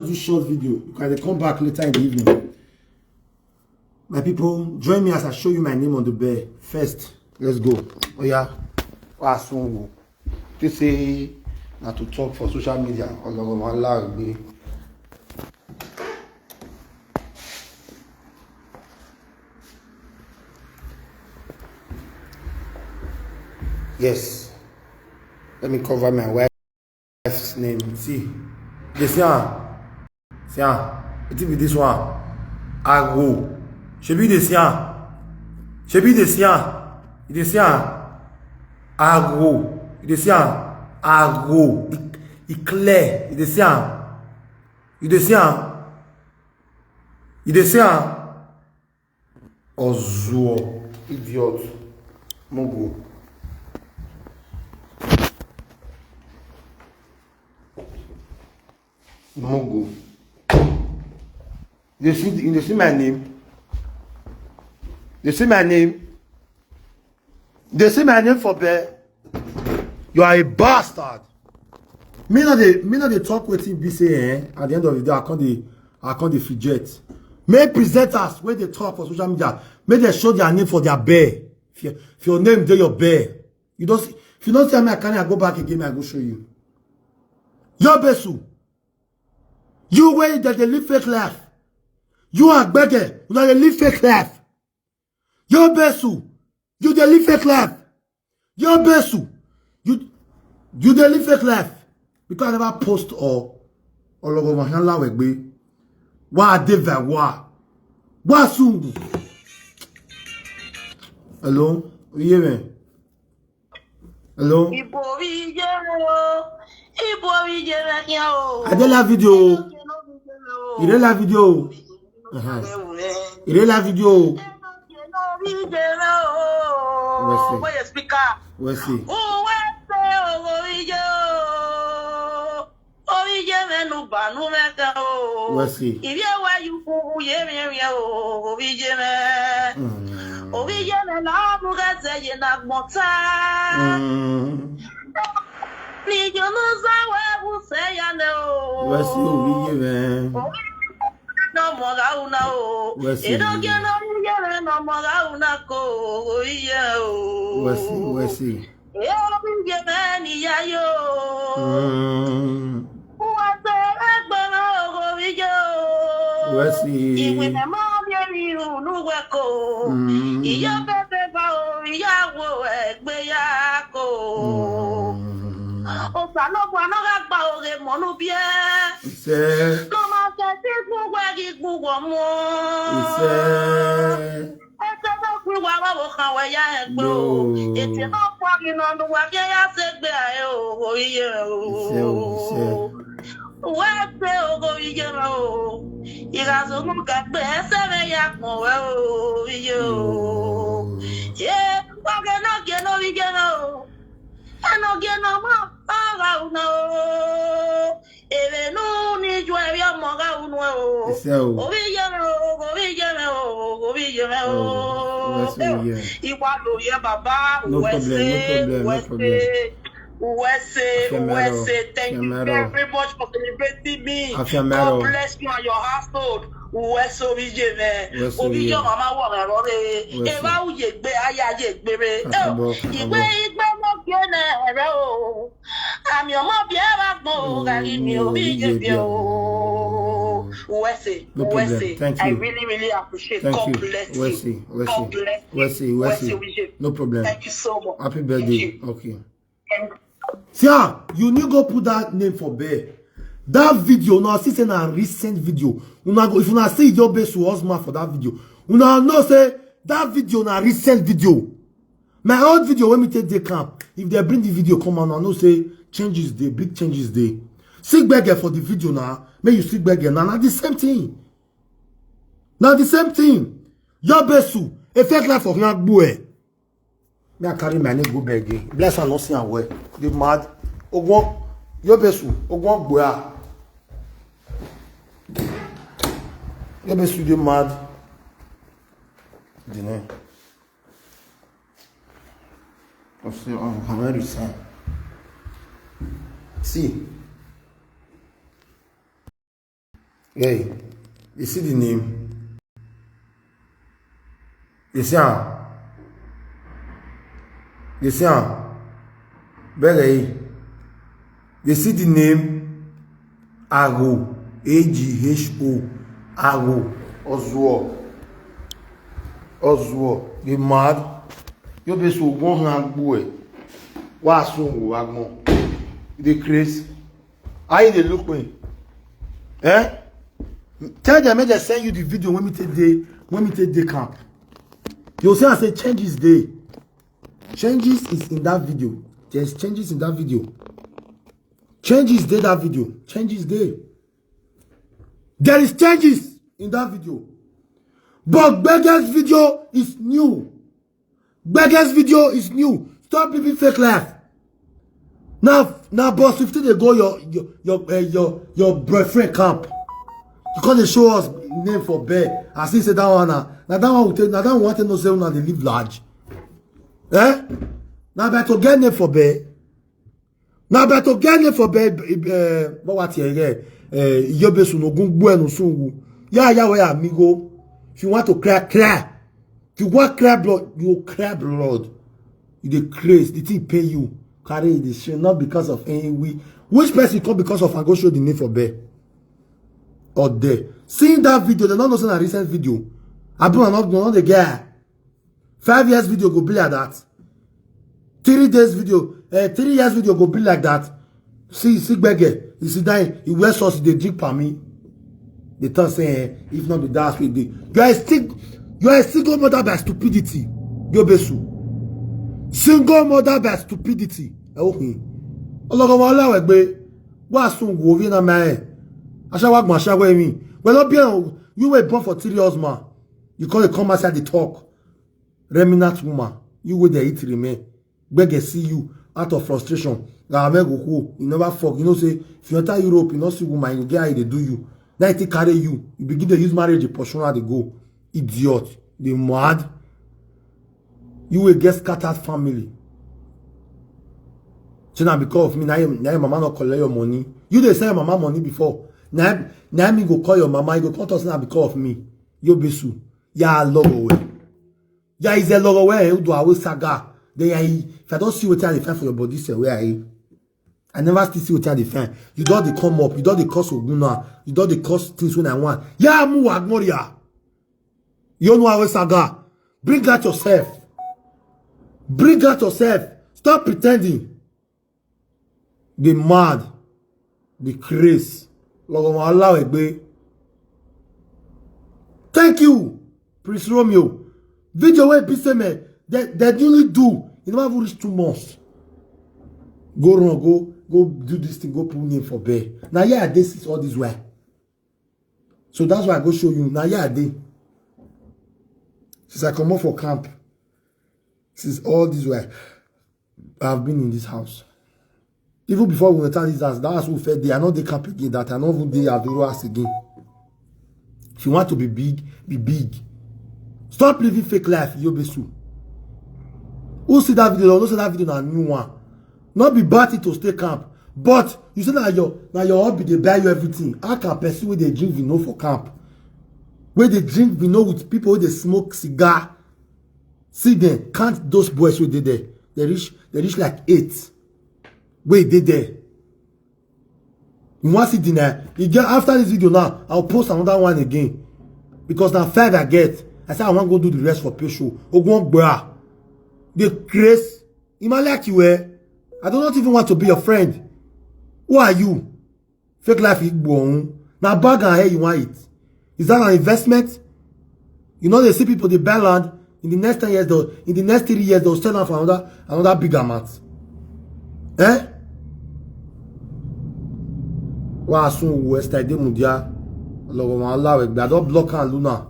do short video. You can come back later in the evening. My people, join me as I show you my name on the bear. First, let's go. Oh yeah. They say not to talk for social media. Yes. Let me cover my wife's name. See. This one. See, it will be this one. Agro. Je be the sien. Je be the sien. Il est sien. Agro. Il est sien. Agro. Il clair. Il est sien. Il est sien. Il est sien. Ozo. Idiote. Mon go. Mon go. You see my name? You see my name? They see my name for bear. You are a bastard. Me not they talk with him be say at the end of the day I can't the fidget. Make presenters when they talk for social media, make they show their name for their bear. If your name there your bear. You don't see, if you don't see me, I go back again, I go show you. Your besu. You way that they live fake life. You are beggar. You they live fake life. Your besu. You they live fake life. Your besu. You they live fake life. Because I never post or over my hand like me. Why deva why? Why soon? Hello? Yeah, hello? I did la vidéo. Il est la vidéo. Il est la vidéo. Voici. Voici. Voici no moga una o e no que no viene no moga una co yo voici e o viene ni ya yo uate agbana o yo voici y when the mom you no weko y yo bebe ba o ya wo egbe ya ko o sa no gba no ga gba o re mo no bie c'est Thank you very much for celebrating me. God bless you and your household. Uweso bijeme. Obijo mama wo re. E ba uye gbe aya ye gbere. Igbe mo gene ere o. Ami omo bi e ba gbo gari mi obije bi o. Uwese. Thank you. I really appreciate. God bless you. God bless you. No problem. Thank you so much. Happy birthday. Okay. See, you need go put that name for bear. That video, now see, say a recent video. If you not see your best husband for that video, you know say that video na recent video. My old video when me take the camp, if they bring the video come on, I know say changes day, big changes day. Sick beggar for the video now, may you sick beggar now, not the same thing. Now the same thing. Your best a fake life for young boy. Me I carry my name go begging. Bless and not see and well. You mad? Ogwon, your best ogwon boya. Your best you mad. Dine. Você, how is it? See. Hey, you see the name? You see how? You see how? Belly. You see the name? Ago. A-G-H-O. Ago. Ozuo. You mad? You be so one hand boy. What's wrong with Agmo? The craze. How you look me? Eh? Tell them, they send you the video when we take the camp. You'll see I say changes day. Changes is in that video. There's changes in that video. Changes day that video. Changes day. There is changes in that video. But Beggar's video is new. Beggar's video is new. Stop living fake life. Now, boss 15 they go your boyfriend camp. Because they show us name for bear. I see say that one now that one will take. Now that one want to know say now they live large. Eh? Now better get name for bear. Now better get name for bear. What here? Yobe suno gungbu enu sungu. Yeah, where amigo. If you want to cry. If you want cry blood, you cry blood. You dey craze. The thing pay you. Carry this shit not because of any we. Which person come because of I go show the name for bear? Or there. Seeing that video, they're not know a recent video. I don't know the guy. 5 years video go be like that. 3 days video, 3 years video go be like that. See beggar. You see that he wears sauce, they drink for me. They tell saying if not be that with the you are a single mother by stupidity. Yobesu. Single mother by stupidity. Okay. Allah wa soon go na man. Well, not being you were born for 3 years, man. You call it come outside the talk. Remnant woman. You will there eat remain. Beggar see you out of frustration. You never fuck. You know, say if you enter Europe, you know see woman, you get how they do you. Then they carry you. You begin to use marriage, a portion they go. Idiot. They mad. You will get scattered family. So now because of me, now your mama not collect your money. You they send mama money before. Now me go call your mama, you go call us now because of me. Yo besu. Ya logo away. Ya is a logo away. You do away saga. Then if I don't see what I define for your body, say where I never still see what I define. You don't they come up. You don't they cause oguna. You don't they cause things when I want. Ya mu agnoria. You know away saga. Bring out yourself. Bring out yourself. Stop pretending. Be mad. Be crazy. Thank you, Prince Romeo. Video where me they only do. You never reach 2 months. Go wrong, go do this thing, go put name for bear. Now yeah, this is all this way. So that's why I go show you. Now yeah, they. Since I come up for camp, since all this way, I've been in this house. Even before we enter this house, that house we fed, they are not the camp again, that are not even they have the house again. If you want to be big, be big. Stop living fake life, Yobesu. Who see that video? Who see that video? A new one. Not be batty to stay camp. But you say that your hobby, they buy you everything. How can person where they drink vino for camp? Where they drink vino with people where they smoke cigar. See them, can't those boys who did there? They reach like 8. Wait, they there. You want to see dinner? You get after this video now, I'll post another one again. Because now 5 I get. I said I want to go do the rest for pay show. The grace. You might like you I do not even want to be your friend. Who are you? Fake life is born. Now bag and hair you want it. Is that an investment? You know they see people they buy land in the next 10 years though, in the next 3 years they'll sell out for another big amount. Eh? Wa soon West Ide Mundia. Logo Allah we don't block and Luna.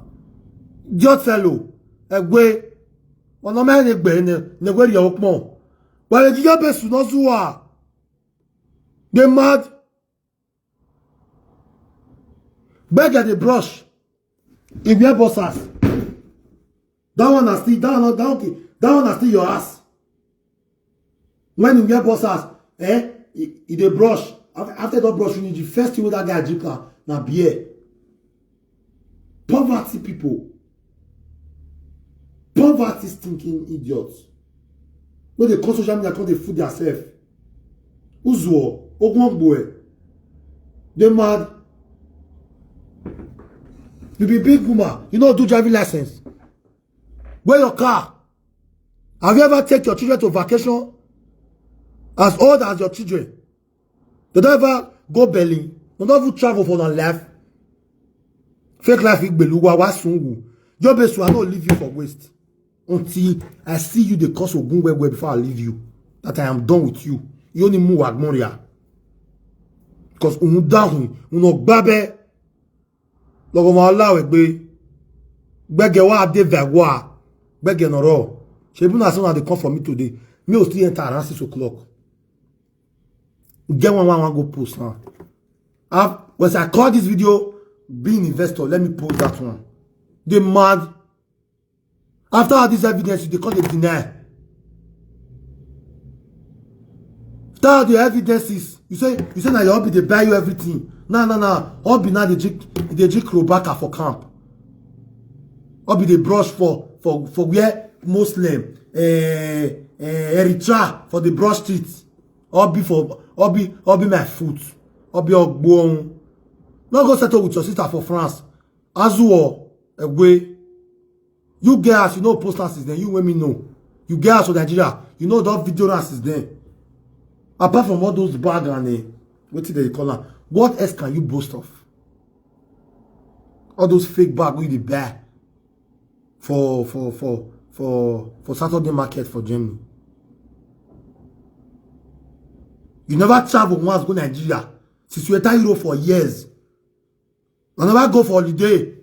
Idiot fellow. Egbe. Ono me egbe ne gwe your opmo. But the job is not so. They mad. Beg at the brush. If you bosses. That one is still that one is still your ass. When you get bosses, if they brush, after that brush, you need the first thing with that guy drink now beer. Poverty people. Poverty stinking idiots. When they come social media, come they food themselves. Uzo, Ogwangboe. They mad. You be big woman. You know do driving license. Where your car? Have you ever taken your children to vacation as old as your children? They don't ever go Berlin. They don't even travel for their life. Fake life is beluwa wasungu. Your best will not leave you for waste. Until I see you the cause of Gungwe before I leave you. That I am done with you. You only move at Moria. Because down, babe. Logo ma Allah we bege wa de vegwa. Bege no ro. Shebu na so na dey come for me today. Me o still enter around 6 o'clock. Get one go post now. Once I call this video, being investor, let me post that one. They mad. After all this evidence, they call it deny. After all the evidences, you say that your hobby they buy you everything. No. Hobby now they drink Robaka for camp. Hobby they brush for where Muslim Eritrea for the brush streets. Hobby my foot. Hobby Ogbon. Not go settle with your sister for France. Azuo away. You girls, you know posters is there. You let me know. You girls from Nigeria, you know that video is there. Apart from all those bag and what did they call them? What else can you boast of? All those fake bag we buy for Saturday market for Germany. You never travel once go Nigeria. Since you enter Europe for years. You never go for holiday.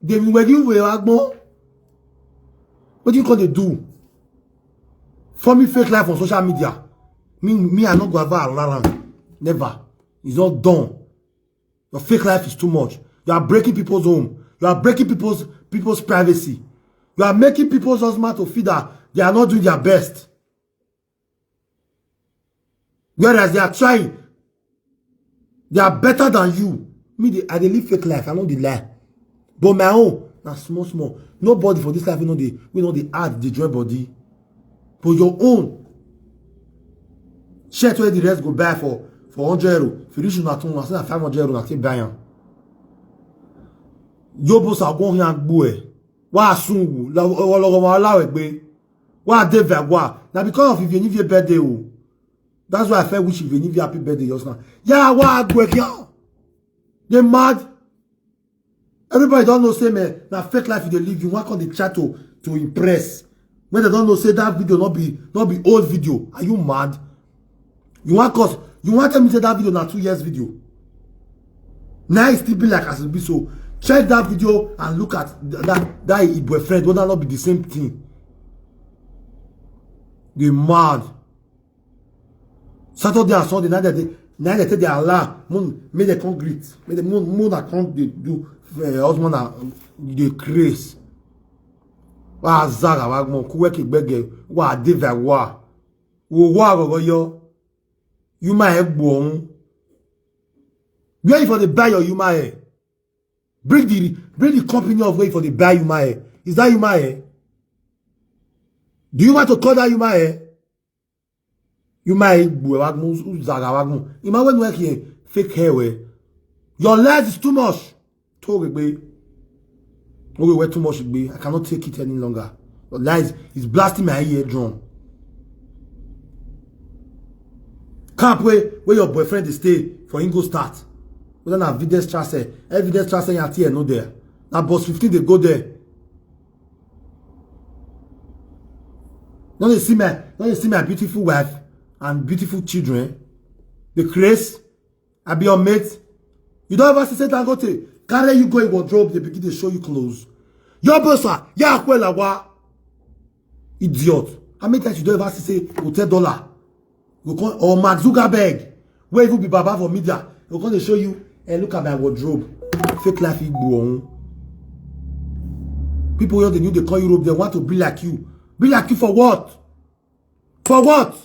Then when you were what do you call they do? For me fake life on social media. Me I not go ever around. Never. It's not done. Your fake life is too much. You are breaking people's home. You are breaking people's privacy. You are making people's husband to feel that they are not doing their best. Whereas they are trying. They are better than you. Me, I live fake life. I know the lie. But my own, now small. Nobody for this life, we know the add the joy body. But your own. Share where the rest go buy for 100 €. If you reach na 500 €, na take buy am. Yo boss are going here boy. Wa sungu, la egbe. Wa de vegwa. Now because of if you need your birthday, that's why I felt wish if you need your happy birthday just now. Yeah, wa go here. They mad. Everybody don't know say man, now fake life they live. You want on the chat to impress. When they don't know say that video not be old video. Are you mad? You want them to say that video now 2 years video. Now it still be like as it be so. Check that video and look at that boyfriend. Would that not be the same thing? They mad. Saturday and Sunday now they take their alarm. Moon make the concrete. Make the moon account they do husband they craze. Wa zaga wa mo ku work gbege wa de va wa. Wo wa gogo yo. You might have born. Where for the buy your you might bring the company of way for the buy you might. Is that you might? Do you want to call that you might? You might imagine work here fake hair way. Your life is too much. Talk be. Okay, where too much be. I cannot take it any longer. Your life is blasting my eardrum. Camp where your boyfriend is stay for him go start. We don't have evidence transfer here no there. Now boss 15 they go there. Don't you see my beautiful wife and beautiful children? The craze. I be your mate. You don't ever say Dangote. Carry you go in wardrobe, they begin to show you clothes. Your boss, idiot. How many times you don't ever say hotel dollar? Or Mark Zuckerberg, where you be baba for media, we're going to show you and look at my wardrobe. Fake life is born. People here they knew they call Europe, they want to be like you. Be like you for what? For what?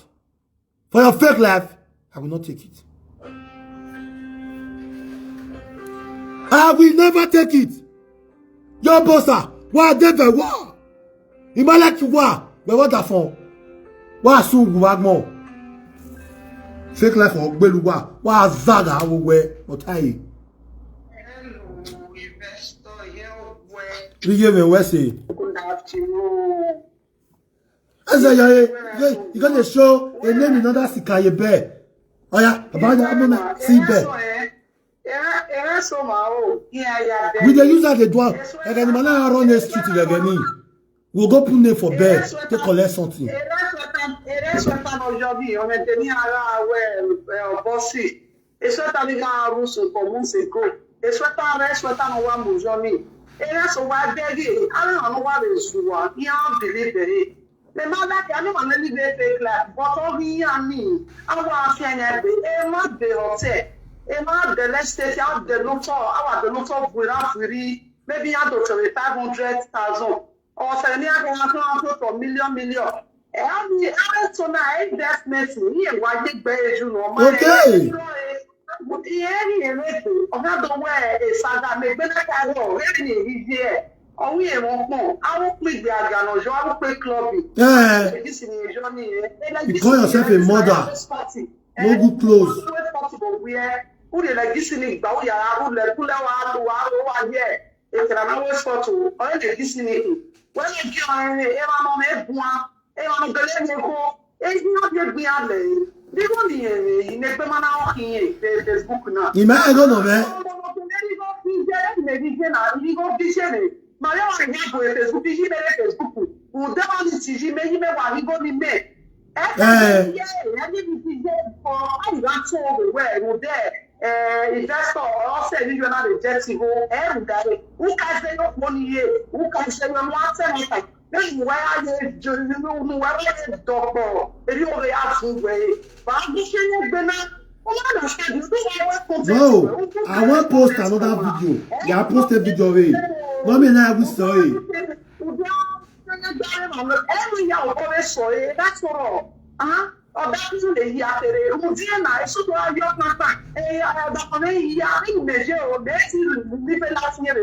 For your fake life? I will not take it. I will never take it. Yo, bossa. Wa deve wa. Imala ki wa. Mais what a fond? Wa sou wagmo. Fake life or beluwa. Wa zaga we. What I? We give me Wesley. Good afternoon. As I you got to show a name in another Sikaye bear. Oh yeah, about the see bear. We the use that the dwarf. Like the man around the street again. We'll go put name for bear to collect something. Era so wa begi I don't know what is what you believe it the man that I don't really be fake like but all he and me I want to be not the hotel not the let's say out the local our the local without free maybe out of 500,000 or 700 million and so now definitely here why big bear you know okay. Another way is that make better carol, really here. Oh, we won't know. I will play the Agano, I will play clubbing. Yeah. You call yourself a mother. No good clothes. Who they like listening, but we are like pull out here. If I'm always photo, or they listening. When you join, everyone make one, everyone go, it's not yet beyond. They want the next man out here, Facebook now. You might go no man. Investor or say you not a jet go every day. Who can say no money here? Who can say no one? Then why are you doing where doctor? If you only have food way, but I'm saying no, I want to post another video. Yeah, I posted video way. Mommy and I will saw it. Every year we always saw it. That's all. Or that is the year after. Mudiana, so do I your papa. That on a year, I measure or that's even last year.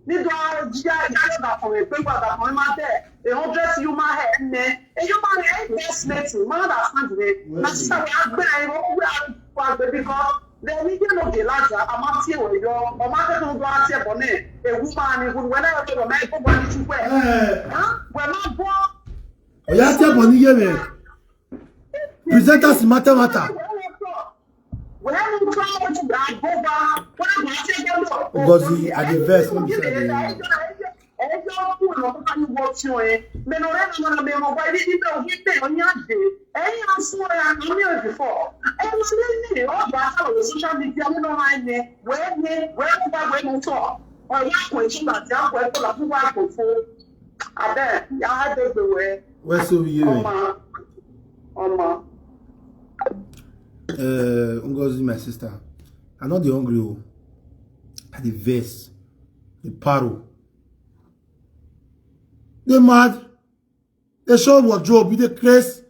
Need to that from a paper that on my there. They don't dress you my head, and you my head investment. Mother, that's how I because then we can the larger amount here with your or market on glass here on it. A woman who whenever they were made for money to wear. We're not born. Oh, yeah, tell money here. Present us matter. Because he at the verse when Ngozi, my sister, I'm not the hungry. At the verse, the paro. They mad. They show wardrobe with the craze.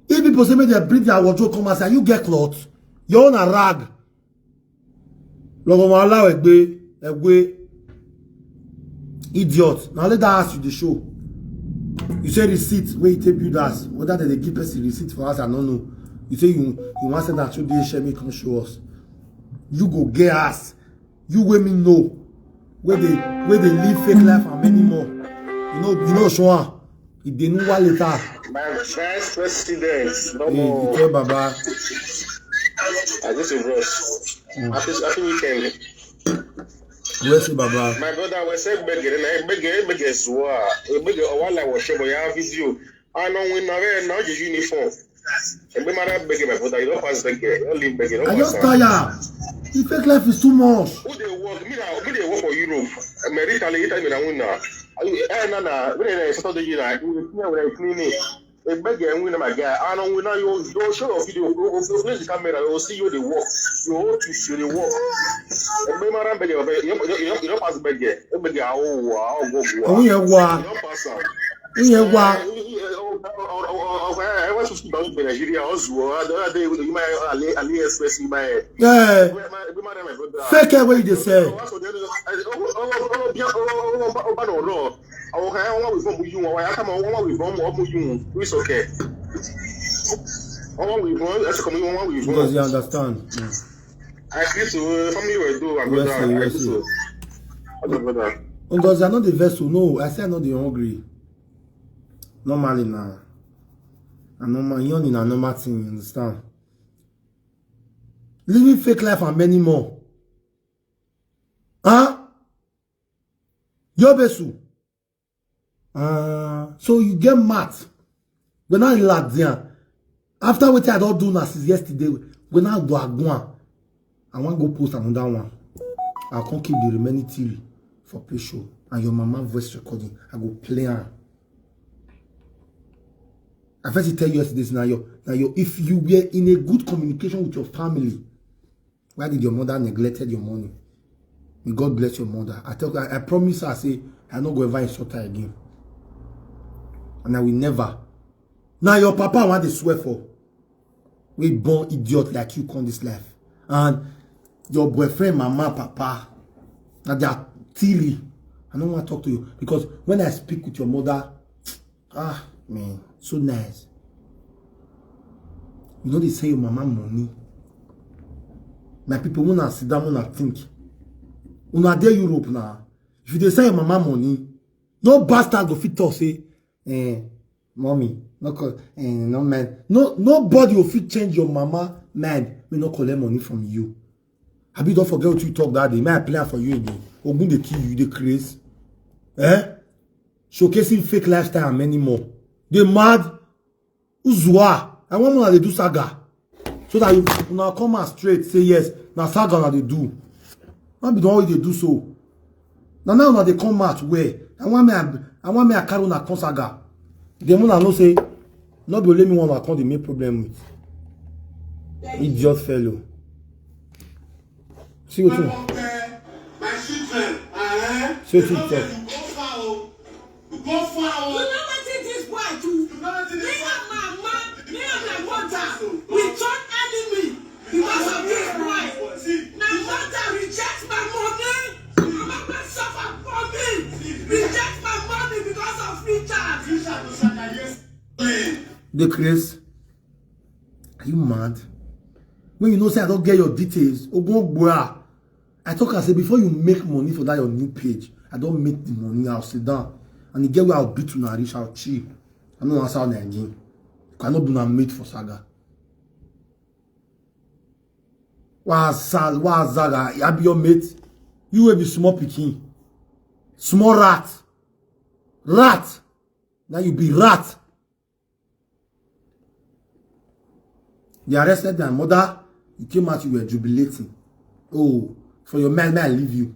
If people say they bring their wardrobe, come and say, you get clothes. You own a rag. Logo allow a idiot. Now let that ask you the show. You say receipt where you take you that. Whether they give us the receipt for us, I don't know. You say you want to send that to the HME, come show us. You go get us. You let me know where they live fake life and many more. You know, Shoa. If they know what later. My first president. No hey, Baba. I just a rush. Happy weekend. Yes, Baba. My brother was saying beggar swore. A beggar while I was showing your video. I know when I wear your uniform. And my mother begging my brother, you don't pass beggar. You don't leave beggar. I just tired. The fake life is too much. Who they work? Me they work for Europe. America, they tell me that winner. No. When they start the year, when I clean it. A beggar and winner, my guy. I don't know you show a video. You place the camera. You will see you the work. You hold to see the work. And my mother beggar, you don't pass beggar. You beggar. Oh, you don't pass. I want to speak about Nigeria also. The other day, you might AliExpress in my fake away they say. over the law. I want with from you. I come on with from you. It's okay. Because you understand. I feel so. Family will do. Because they are not the vessel. No, I say I'm not the hungry. Normally now. And normal, you're in a normal thing, you understand? Living fake life and many more. Huh? Yo besu. So you get mad. When I lad there. After what I don't do now since yesterday, when I do Agua, I want to go post another one. I can't keep the remaining theory for play show. And your mama voice recording. I go play her. I first tell you yesterday now if you were in a good communication with your family, why did your mother neglected your money? May God bless your mother. I promise her, I say, I'm not going to ever insult her again. And I will never. Now your papa want to swear for. We born idiot like you come this life. And your boyfriend, mama, papa, now they are silly. I don't want to talk to you. Because when I speak with your mother, man, so nice. You know they say your mama money. My people wanna sit down, wanna think. Una dey Europe now. If they say your mama money, no bastard go fit talk say, mommy, no man. No, nobody will fit change your mama mind. We not collect money from you. Abi don't forget what you talk that day. May I plan for you again? Ogun they kill you, they craze. Showcasing fake lifestyle and many more. They mad. Uzwa. I want more they do saga. So that you now come out straight, say yes. Now saga now they do. Not be the way they do so. Now they come out where I want me a carry on a saga. The one I know say, not be let me one account the main problem with. Idiot fellow. See what you my children, see what you talk. Go far. You never did this boy too. Me and my man, me and my mother, we turn enemy because of this boy. My mother rejects my money. My mother suffer for me. Rejects my money because of Richard. The Chris, are you mad? When you know say I don't get your details, I talk and say before you make money for that your new page, I don't make the money, I'll sit down. And the girl where I'll beat to now reach out cheap. I don't answer on again. Cannot be made for saga. What's saga? I be your mate. You will be small picking. Small rat. Rat. Now you be rat. They arrested their mother. You came out, you were jubilating. Oh, for your man, I leave you.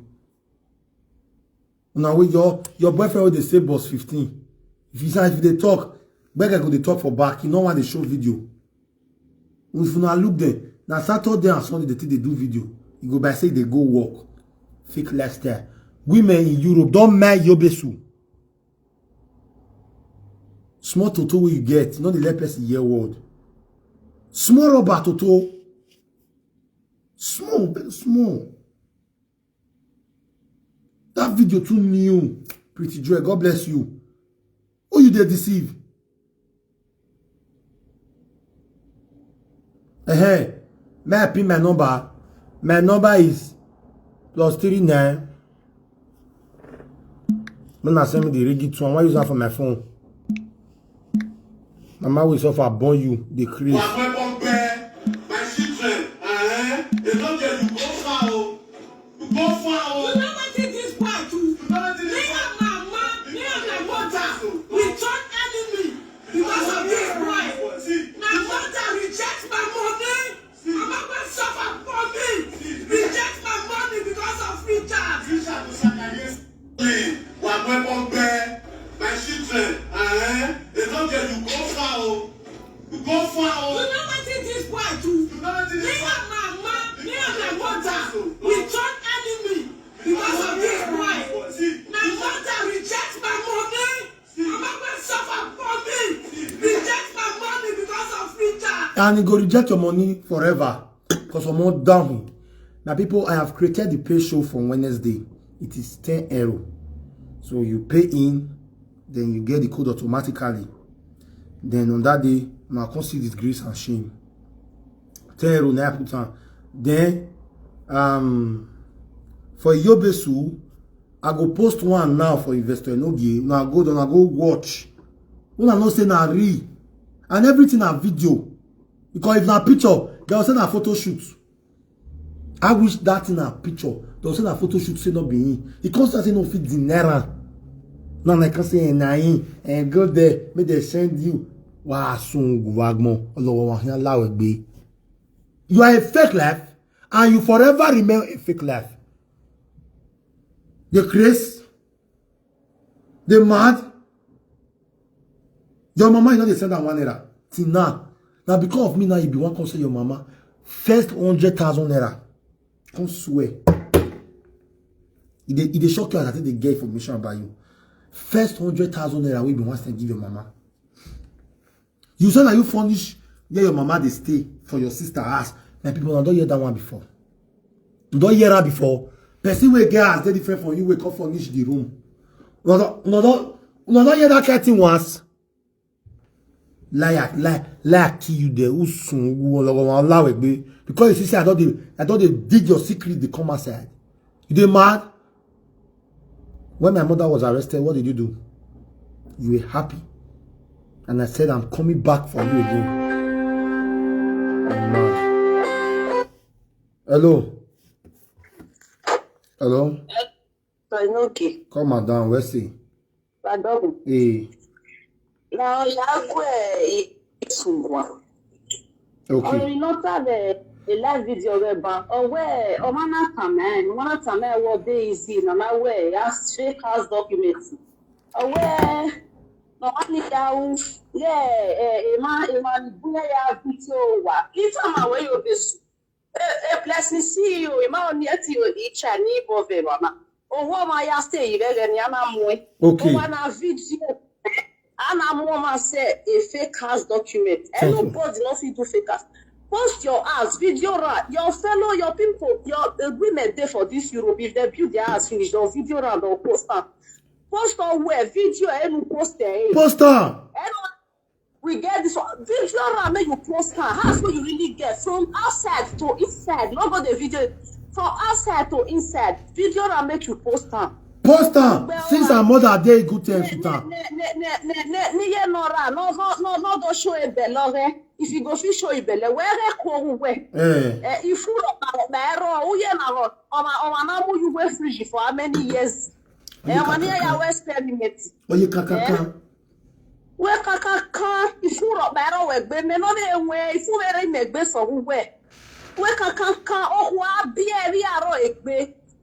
Now with your boyfriend they say boss 15. If they talk, beggar go they talk for back. You know why they show video. If you now look there, now Saturday and Sunday they do video. You go by say they go walk. Fake lifestyle. Women in Europe don't mind yobesu. Small toto where you get, not the let person hear word. Small rubber toto. Small, very small. That video too new. Pretty Joy, God bless you. Who you did deceive? May I pin my number? My number is +39. When I send me the rigid one, why use that for my phone? Mama will suffer born you, the craze. My children, they don't get you go far. Go far. You never did this boy too. Me and my man, me and my mother, we turn enemy because of this boy. My mother rejects my money. My mother suffer for me. Rejects my money because of Richard. My children, they don't get you go far. Go far. You never did this boy too. Me and my man, me and my mother, we turn enemy because of this boy. My mother rejects my money. My mother suffer for me. Rejects my money because of Richard. And he go reject your money forever. Because I'm more down. Now people, I have created the pay show for Wednesday. it is 10 euro. So you pay in, then you get the code automatically. Then on that day, now come see disgrace and shame. 10 euro now put on. Then for Yobesu, I go post one now for investor no game. Now I go down, I go watch. When I not say na real and everything a video. Because if na picture, they will send a photo shoot. I wish that in a picture. They will send a photo shoot say not be in. It comes to say no fit the naira. Now I can say and go there, make they send you. Wow, soon Wagmo. You are a fake life, and you forever remain a fake life. The craze, the mad. Your mama is not the send that 1 naira. Till now. Now because of me now, you be one come say your mama first 100,000 naira. Come swear. It shock you as I think they get information about you. First 100,000 naira we be once to give your mama. You say that you furnish where your mama they stay for your sister house. And people don't hear that one before. You don't hear that before. Person will get house they different from you. We come furnish the room. You don't hear that thing once. Lie kill you there. Because you say I thought they dig your secret, they come outside. You dey mad? When my mother was arrested, what did you do? You were happy. And I said, I'm coming back for you again. I'm mad. Hello? Hello? Okay. Come on down, where's he? Hey. Now, Okay. you know that the live video where Omana Tamen will be easy, no matter where, as fake house documents. Where no money down, yeah, man, video. Each time I wear your best, a blessing see you, a man near to you, each and neighbor, Mama. Oh, what my stay, and Yana. Okay. One video. And I'm woman say a fake house document. And nobody not fit do fake house. Post your house, video your fellow, your people, your women there for this Europe. If they build their house finish, your video round or poster. Post on where video and poster. Poster. And we get this one. Video round make you poster. House what you really get from outside to inside. Not got the video from outside to inside. Video round make you poster. Poster. Since our mother day good terms with her. No, don't show a bell. If you go fish show a bell, where if you you were free for how many years? Experiment. Oh, you kaka. Where kaka, if you rock barrel, where men on the way, if you were in the best of where kaka, oh, be a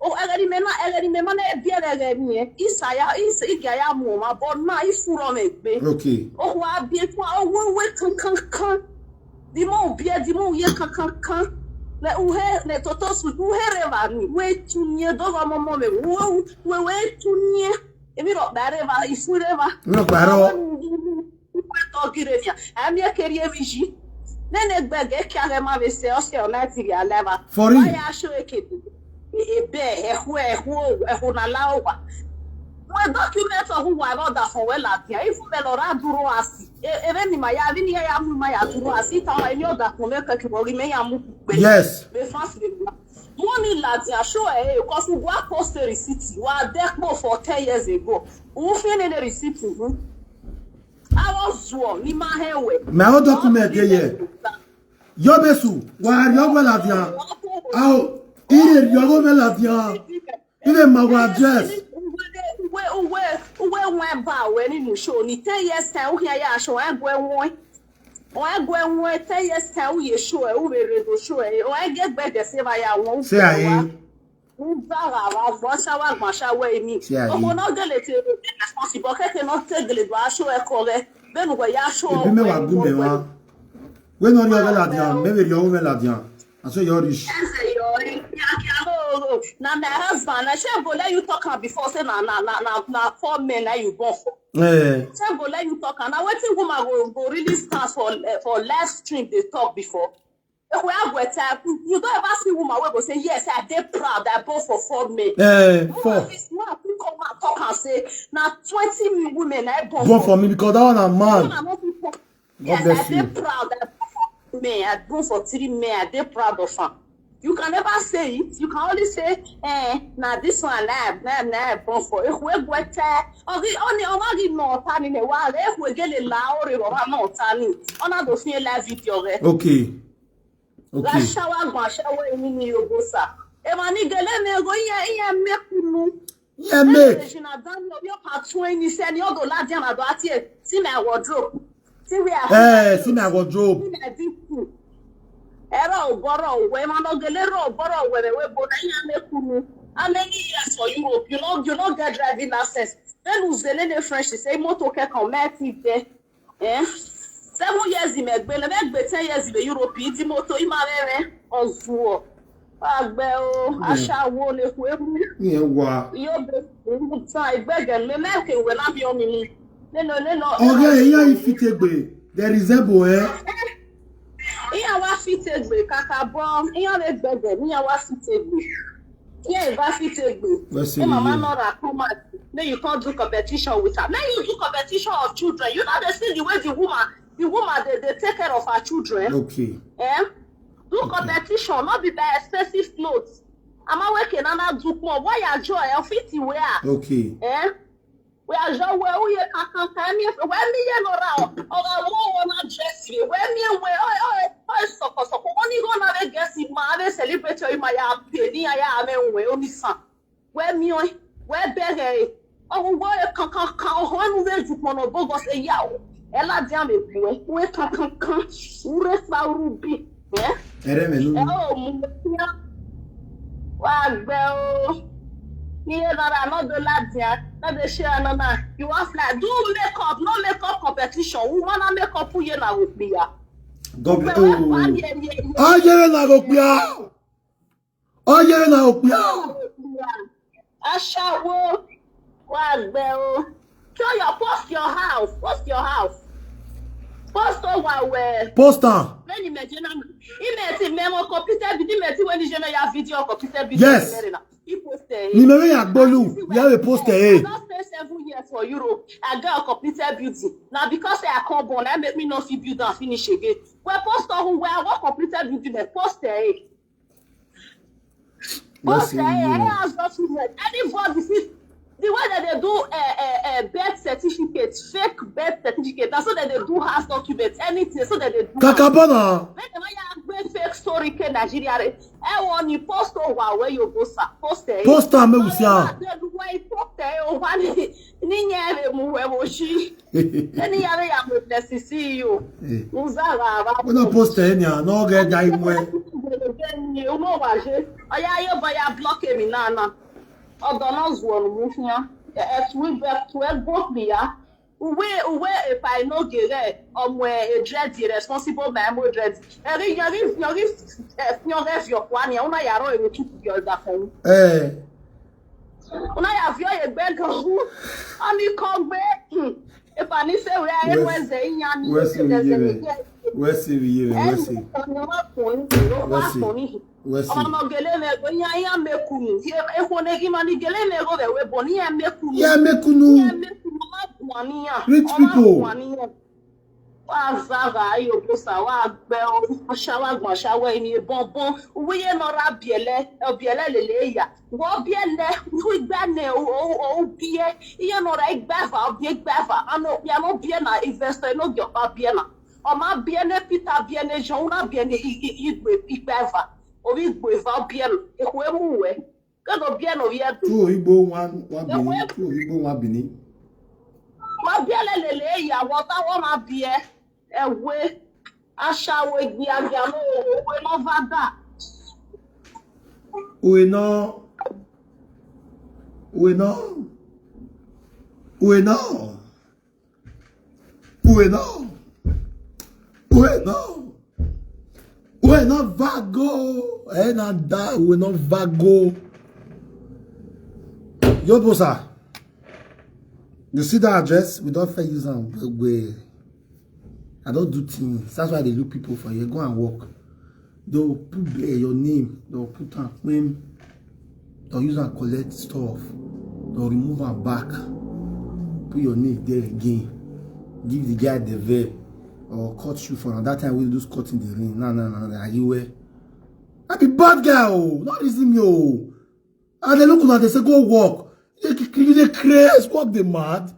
oh, I remember Isaiah is Igaya Moma, but now if you run it, okay. Oh, I be can. The more beer, the more ye can. Let us wherever wait to near dog moment. We wait too near. If you don't that ever, if we ever look, I'm your career vision. Then a bag, a camera, they say, Oscar, not to your level. For you, I show a kid. A bear, a honalawa. My documents of who I got that for well at here. If we are duro asi, even in my yard, in here, I'm my duro asi. I know that for me, yes. Money lads, I show a because we work post the receipt. We are there for 10 years ago. Who find the receipt? I was sworn, in my hair way. My own document here. Yobesu, why are you well at here? How? Il est ma address. Where went by when you show me 10 years time here ya show I go one. Or I go 10 years time you show who will show or I get back the same I won't say I oh not the little responsible cannot take the show a correct. Then where ya show when on your ladian, maybe your own ladian. I say you're rich. Now my husband, I shall go let you talk before say na 4 men that you born for. Shall go let you talk and I waiting woman go really start for live stream they talk before. You don't ever see woman where go say, yes, I did proud that born for 4 men. 4. Now, come and talk and say, now 20 women I born for me because that one a man. Yes, I did proud that born for men. I born for 3 men. I did proud of them. You can never say it. You can only say, now this one I born for. If we go only no tani ne wa. If we get a lao re wa no tani. Ona do fin la video re. Okay. La shawa gba shawa ni yogosa. E ma ni gele me go iya mekunu. Yeah, make. Jina dan yo pa 20 sen yo do la dia na do atie. See my wardrobe. See we are. See my wardrobe. Era oboro we ma no gele ro oboro we bo na iya mekunu. How many years for Europe? You don't get driving license. Then who's the lady French say motor can come there. 7 years in Megbele, 10 years in Europe, the motor imare ozuo. Agbe o, ashawo le kwebu. Yo be time begin me make we na bi omi. No. Okay, here if it there resemble Iya wa fitegbe kaka bom, iya le gbege, iya wa fitegbe. Yeah, if mama not come out, then you can't do competition with her. Then you do competition of children. You know they see the way the woman they take care of her children. Okay. Do competition, not be by expensive clothes. I'm working on a do more. Why are joy? I'll fit you where? Okay. We are joy where we can when me around or I won't dress you. When me so when you gonna have guest in my celebrate my penny I am we only son. Where me where beg oh where can one way to monobogo say yaw. Ella jam we can ure fa ruby. Wow, yeah, not the lads, not the share, you want like do makeup, no makeup competition. We wanna make up for you now with me. I shall walk. Show your post your house. Post your house. Post over where. Poster. When you imagine, memo computer when you generate video computer video. Yes. We have a poster. I don't spend 7 years for Europe. I got a computer beauty. Now because I come born, I make me not see build and finish again. Well, poster who where what computer beauty the poster. Poster. Anybody see the way that they do birth certificates, fake birth certificate. That's so that they do house documents, anything. So that they do. Kakabana. When fake story in Nigeria, I want you post over where you go, sir. Poster. Poster me usia. Why poster? Oh, one. Ninya mu emoji. Any other ya bless see you. Uzara. We no poster enya. No get guy mwe. You know what? Aya yo buy block me na. Odonos one mufia. We back to both me ya. Where if I know get where a dread responsible by mo dread. Your one ya una yaro e keep your that phone. Una ya vio e beg who ani come back. If I need say where Wednesday yan. Where's rich people. Oma bien Peter bien Jean bien Igba obi Igbo bien ekwe muwe kado bien o ye tu Igbo one bini ma bien lele ya wota wo ma bien ewe ashawo igbi aga no we no vada we We're not vago. We're not vago. Yo, bossa. You see that address? We don't fair use them. I don't do things. That's why they look people for you. Go and walk. they'll put your name, they'll put a claim, they'll use and collect stuff, they'll remove her back, put your name there again, give the guy the veil, or cut you for that time we'll do cut in the ring. No, are you where? I be bad guy, oh, not easy me, oh. And they look at they say, go walk. They crazy, walk the mad.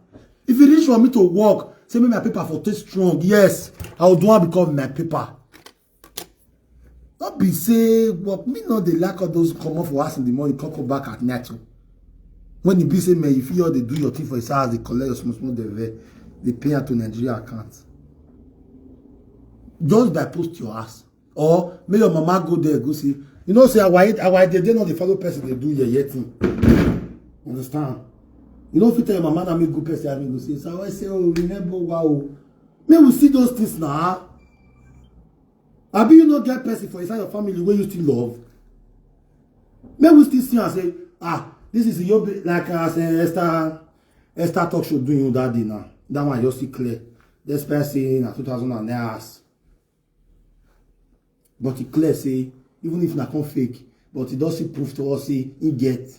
If you reach for me to walk, say me my paper for too strong. Yes, I will do one because my paper. Not be say, what me not the lack of those come off for us in the morning, come back at night. When the be say, man, if you they do your thing for his house, they collect your small they pay out to Nigeria account. Just by post your ass. Or may your mama go there, go see. You know, say, why they not the fellow person they do your thing. Understand? You know, if you tell your mama that me good person, I mean, go see. So I say, oh, remember, wow. May we see those things now. I be you not get person for inside your family where you still love. May we still see and say, this is your, like I say, Esther talk show doing you that day now. That one just see clear. This person in 2009. But it clear say, even if not come fake, but it does see proof to us say he get.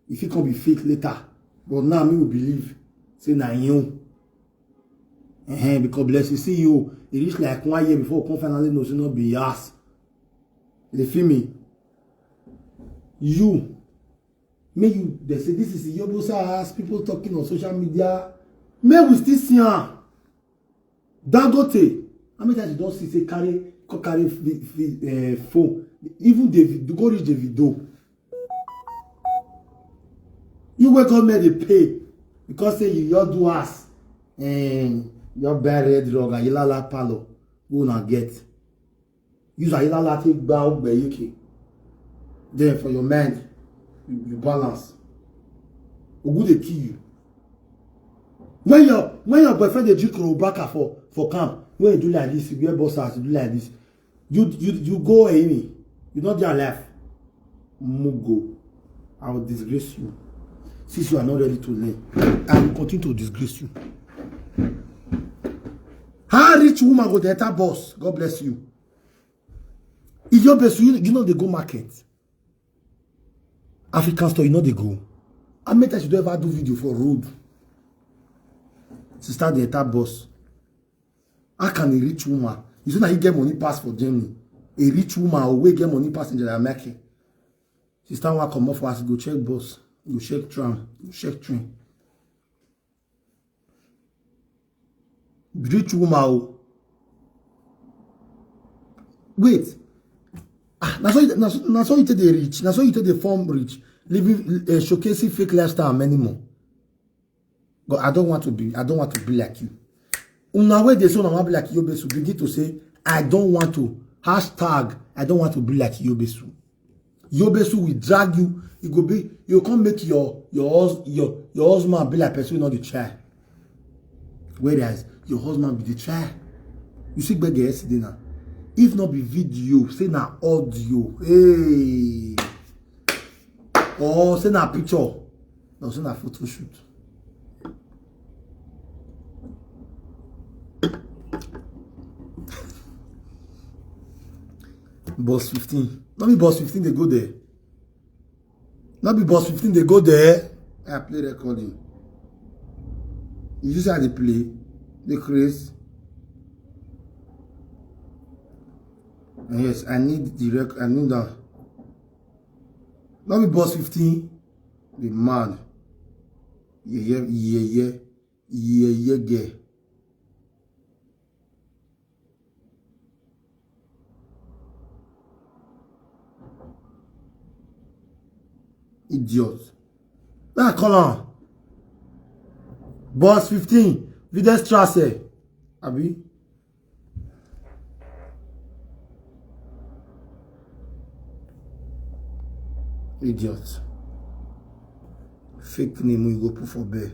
If it can be fake later. But now me will believe. Say na you. Because bless you see you. It reach like 1 year before come finally know so not be yours. They feel me. You. May you they say this is Yobosa ass people talking on social media. May we still see her. Dangote. How many times you don't see say carry phone? Even David, go reach Davido. You wake up me they pay because say you do ass and your bad drug and you la palo go na get. Use a la take bow by UK. Then for your mind, you balance. Or good they kill you. When your boyfriend they drink Robaka for camp, when you do like this, you wear boss house, you do like this. You go Amy. You not there left. Mugo. I will disgrace you. Since you are not ready to learn, I will continue to disgrace you. How rich woman go to enter boss? God bless you. If your best, you know they go market. African store, you know they go. I mean that you don't ever do video for road. Sister, the enter boss. How can a rich woman? You see that he get money pass for Germany. A rich woman will get money pass in Jamaica. Sister want come off for us, go check boss, go check tram, go check train. Rich woman. Wait. That's why you take the rich. That's why you take the form rich. Living showcasing fake lifestyle anymore. But I don't want to be like you. Una way they say I want to be like Yobesu. Begin to say I don't want to. Hashtag I don't want to be like Yobesu. Yobesu will drag you. It go be you can't make your husband be like person not the child. Whereas your husband be the child. You see back yesterday now. If not be video, say na audio. Hey. Or say na picture. Or say na photo shoot. Boss 15. Not be boss 15, they go there. Not be boss 15, they go there. I play recording. You just how they play. They craze. And yes, I need the record. I need that. Not be boss 15. Be mad. Yeah. Idiot. Now call on. Boss 15. Videstrasse. Abi. Idiot. Fake name you go put for bear.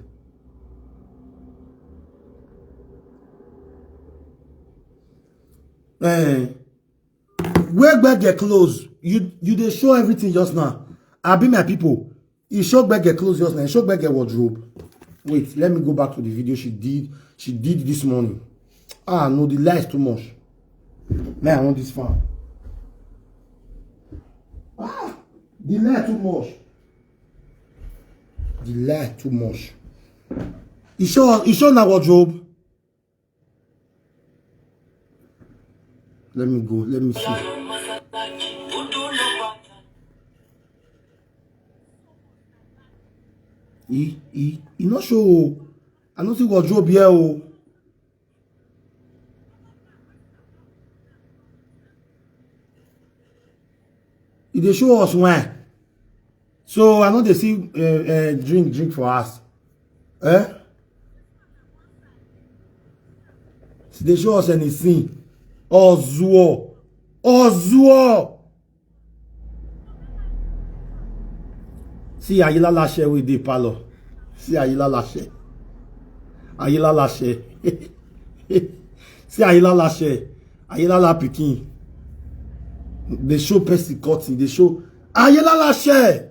Where back get close. You they show everything just now. I be my people. You show back get close just now. You show back get wardrobe. Wait, let me go back to the video she did this morning. No, the lie is too much. Man, I want this fan. Delay too much. Delay too much. You show na wardrobe. Let me go. Let me see. He not show. I don't see wardrobe here. Oh. They show us when. So I know they see drink for us. Eh? So they show us anything. Ozuo. See Ayila Lashe with the palo. See Ayila Lashe. Ayila Lashe. See Ayila Lashe. Ayila La Pikin. They show Percy Cotton. They show Ayila Lashe.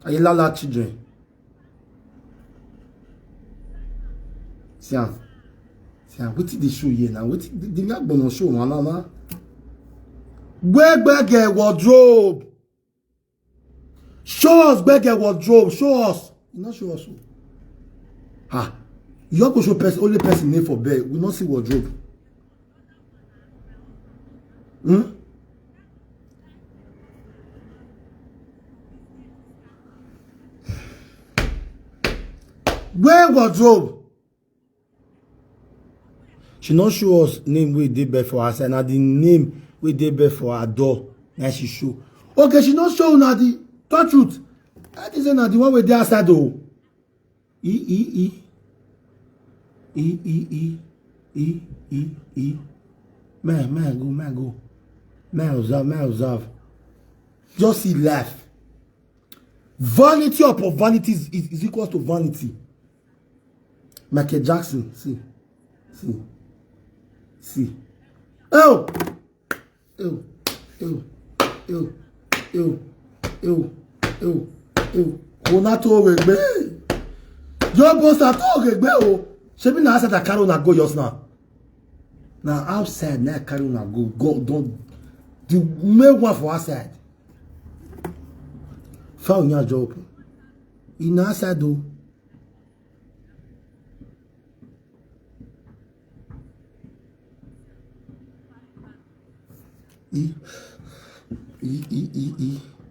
Ayila La children. See, what did they show here now? What did they not gonna show? Mama, where get wardrobe? Show us where get wardrobe. Show us. You not show us. Ah, you have to show person only person name for bed. We not see wardrobe. Where wardrobe? She not show us name we did bed for us and the name we did bed for her door. Now she show. Okay, she not show now the truth. That is not the one with the outside though. Man go. Man observe. Just see laugh. Vanity upon vanity is equal to vanity. Michael Jackson, see. Oh. Konato regbe. Your boss at all regbe oh. Shebi na outside that carry na go just now. Now outside na carry na go don't the make one for outside. Found your job. In outside though.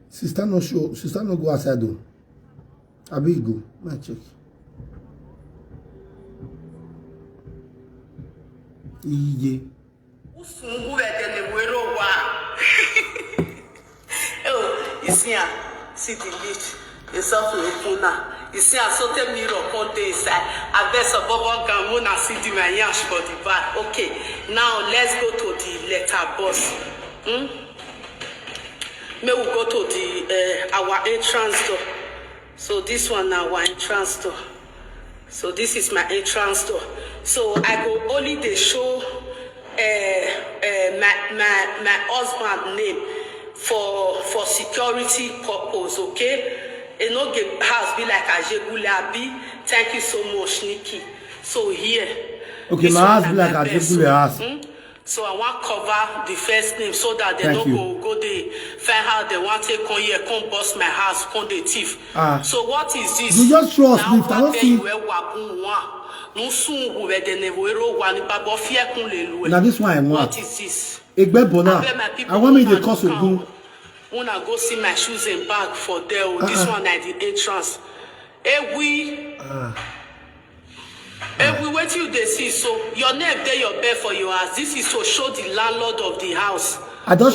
Sister no show. Sister no go outside though. I be go. My check. Iye. Oh, you see the lift. It's off the corner. You see I saw the mirror on the inside. I bet some bubble gum when I see the my yash for the back. Okay, now let's go to the letter boss. May we go to the our entrance door. So this one now our entrance door. So this is my entrance door. So I go only they show my husband name for security purpose, okay? And no get house be like Ajegulabi. Thank you so much, Nikki. So here. Okay, my house be like Ajegulabi. So I want cover the first name so that they don't go they find out they want to come here, come bust my house, come the thief. So what is this? You just show us lift. I don't see. Now this one I want. What is this? I want me to cost of when I go see my shoes and bag for there, this one at the entrance. What you they see, so your name there, your bed for your house. This is to show the landlord of the house. I don't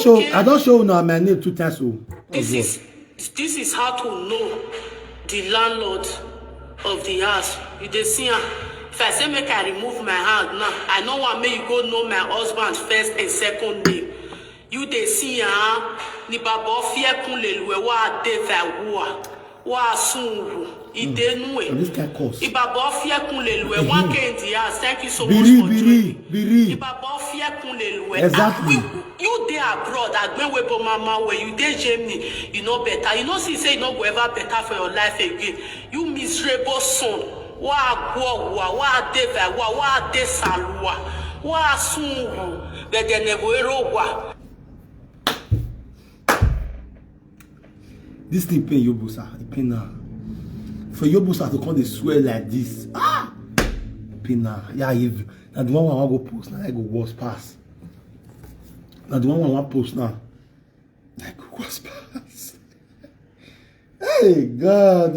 show now my name 2 times. This is how to know the landlord of the house. You they see if I say make I remove my hand now, I know what make you go know my husband's first and second name. You they see ni baba fear kun le luwe wa de va wa sunru idenue ibaba fear kun le luwe one can the house. Thank you so much for joining. Ibaba fear kun le luwe. Exactly. You dey abroad agben we bo mama where you dey Germany, you know better. You know see say you no go ever better for your life again. You miserable son. Wa de va wa de salwa wa sunru de nevoero wa. This thing pain Yobosa. It pain now. For Yobosa to come they swear like this. Ah! Pain now. Yeah, if now the one I want go post now, I go worse pass. Now the one I want post now, I go worse pass. Hey God,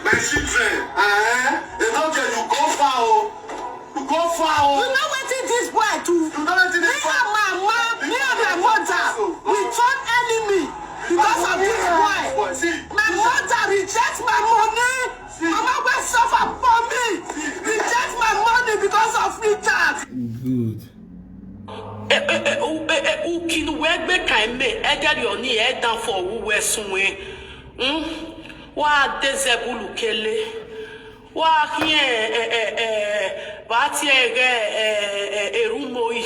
My children, they don't tell you go far, oh. You go far, oh. You know what this boy do? You know what this boy do? Me and my mother, we turn enemy because of this boy. My mother rejects my money. Mama will suffer for me. Reject my money because of Richard. good. Ukilu wegbe kaime ederi oni edan for uwe sunwe. Wa dezebulu kele. Wa hien bati erumoi.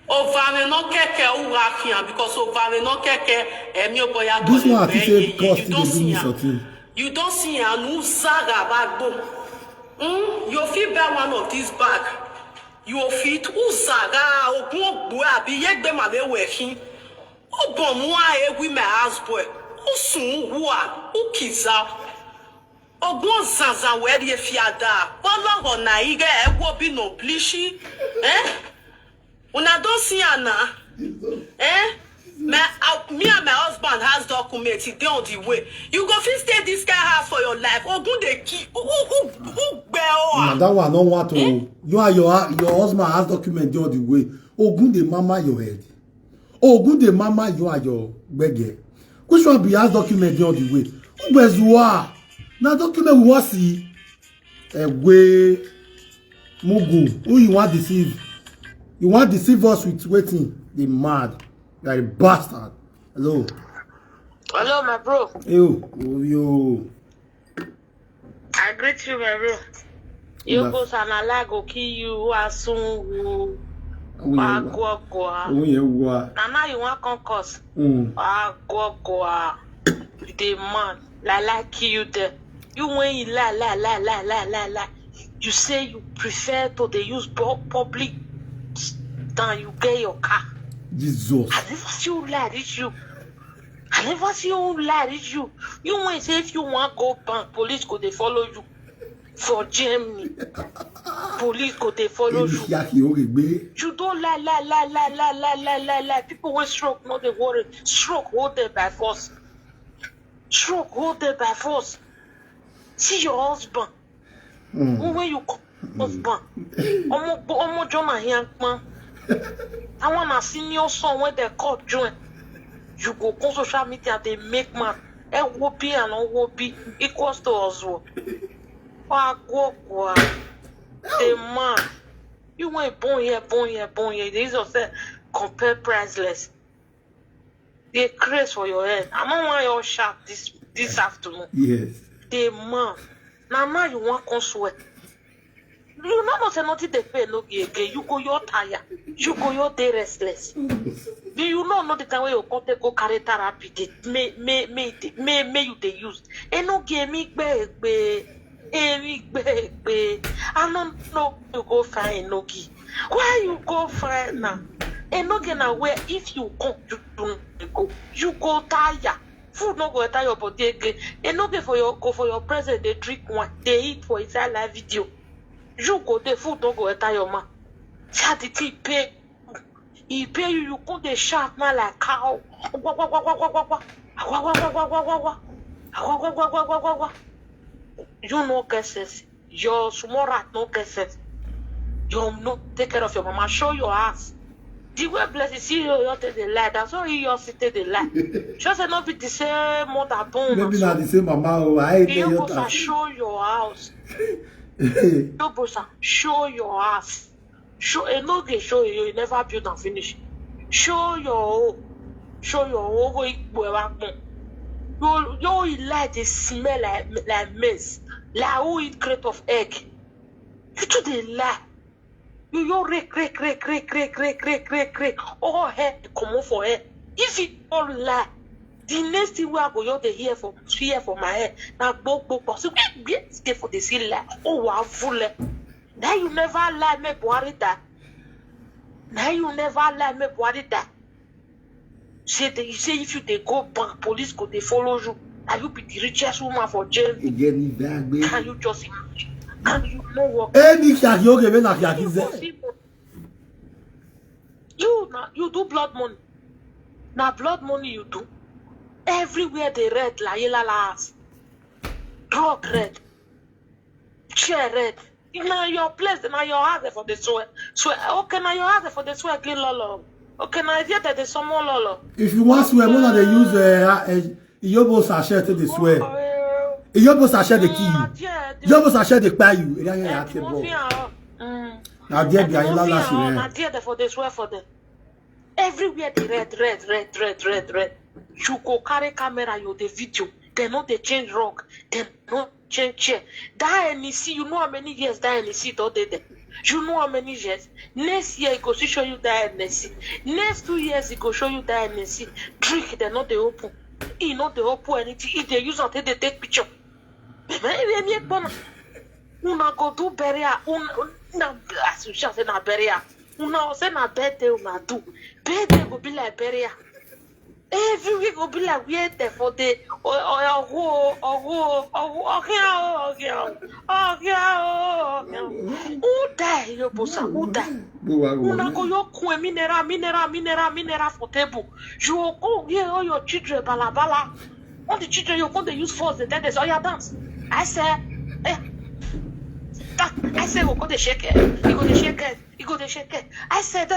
Ovare no keke urakian because ovare no keke emi oboya This one I say cost you don't see something. You don't see an usaga bagbo. You feel buy one of these bag. You fit usaga ogun ogbo abi yegbe ma be wehin. Obon mu a ewi my house boy. Usun wa ukiza. Ogun zanza we dey fiada. Bolo na ige ewo bi no blishi. Una don't see Anna. Me and my husband has documents. He dey on the way. You go fit stay this guy house for your life. Ogun dey key. That one I don't want to. You and your husband has document on the way. Ogun dey mama your head. Ogun dey mama you and your bege. Which one be has document on the way? Where's you are? Now document we want see. Way Mugu. Who you want deceive? You want deceive us with waiting? They mad. You are a bastard. Hello. Hello, my bro. Yo. I greet you, my bro. You go sanala go kill you asun agogwa. Nana you want concourse. Agogwa. The man like kill you there. You when you la. You say you prefer to they use public than you get your car. Jesus. I never see you lie, it's you. I never see you lie, it's you. You when say if you want go bank, police go they follow you. For Germany, police go they follow you. You don't lie. People will stroke, not they worry. Stroke hold them by force. See your husband. When you husband, Omo Jonah young man. I want a senior son when they call join. You go on social media, they make man. WOP and OWOP equals to us. The man. You went born here. These are say compare priceless. They craze for your head. I don't want your shot this afternoon. Yes. The man. Now you want console. You know say nothing they pay no again. You go your tired. You go your day restless. Do you know the time when you go carry therapy? May you they use. And no give me baby. I don't know you go find Nogi. Why you go find now? And no get aware if you come you go tired. Food no go tire your body again. And no get for your present they drink one. They eat for inside live video. You go the food don't go enter your man. Charity pay. He pay you, you go the sharp man like cow. You no get sense. Your small rat no get sense. You no take care of your mama. Show your ass. The way blessed see you take the lie. That's why you take the lie. Just not be the same mother bone. Maybe not the same mama. You go show your house. No, bossa, show your ass. Show no get show you never build and finish. Show your you like the smell like maize. Like who eat crate of egg. You do the lie. You rake. All hair come for hair. If it all lie, the next thing we are going to hear from my head. Now go. So we stay for the seal lie. Oh wow, full. Now you never lie me Buhari that. Say if you they go back, police could they follow you. Are you be the richest woman for jail? Can you just imagine? Can you know what? You do blood money. Now blood money you do. Everywhere they read la yela las. Drug red. Chair red. Now your place, now your house for the swear. Okay, now your house for the swear clean lolo. Okay, now if you that there's some more lolo. If you want swear, more they use Iyobo sachet to the swear. Iyobo sachet the key. Iyobo sachet the pay you. Now there be a lot last year. Now there for the swear for them. Everywhere they red. You go carry camera, you the video. They know they change rock. They know change chair. That NEC, you know how many years that NEC don't they? You know how many years? Next year, it go show you that NEC. Next 2 years, it go show you that NEC. Trick, they know they open. He know they open anything. If they use until they take picture. Una go do burial. Una say na burial. Una say na birthday. Una do birthday go be like burial. Every week will be like we're there for the who die your bossa who die. Una go your coin mineral for table. You go here all your children balabala. All the children you go they use force the dead all your dance. I say we go to shake it. You go to shake it. I said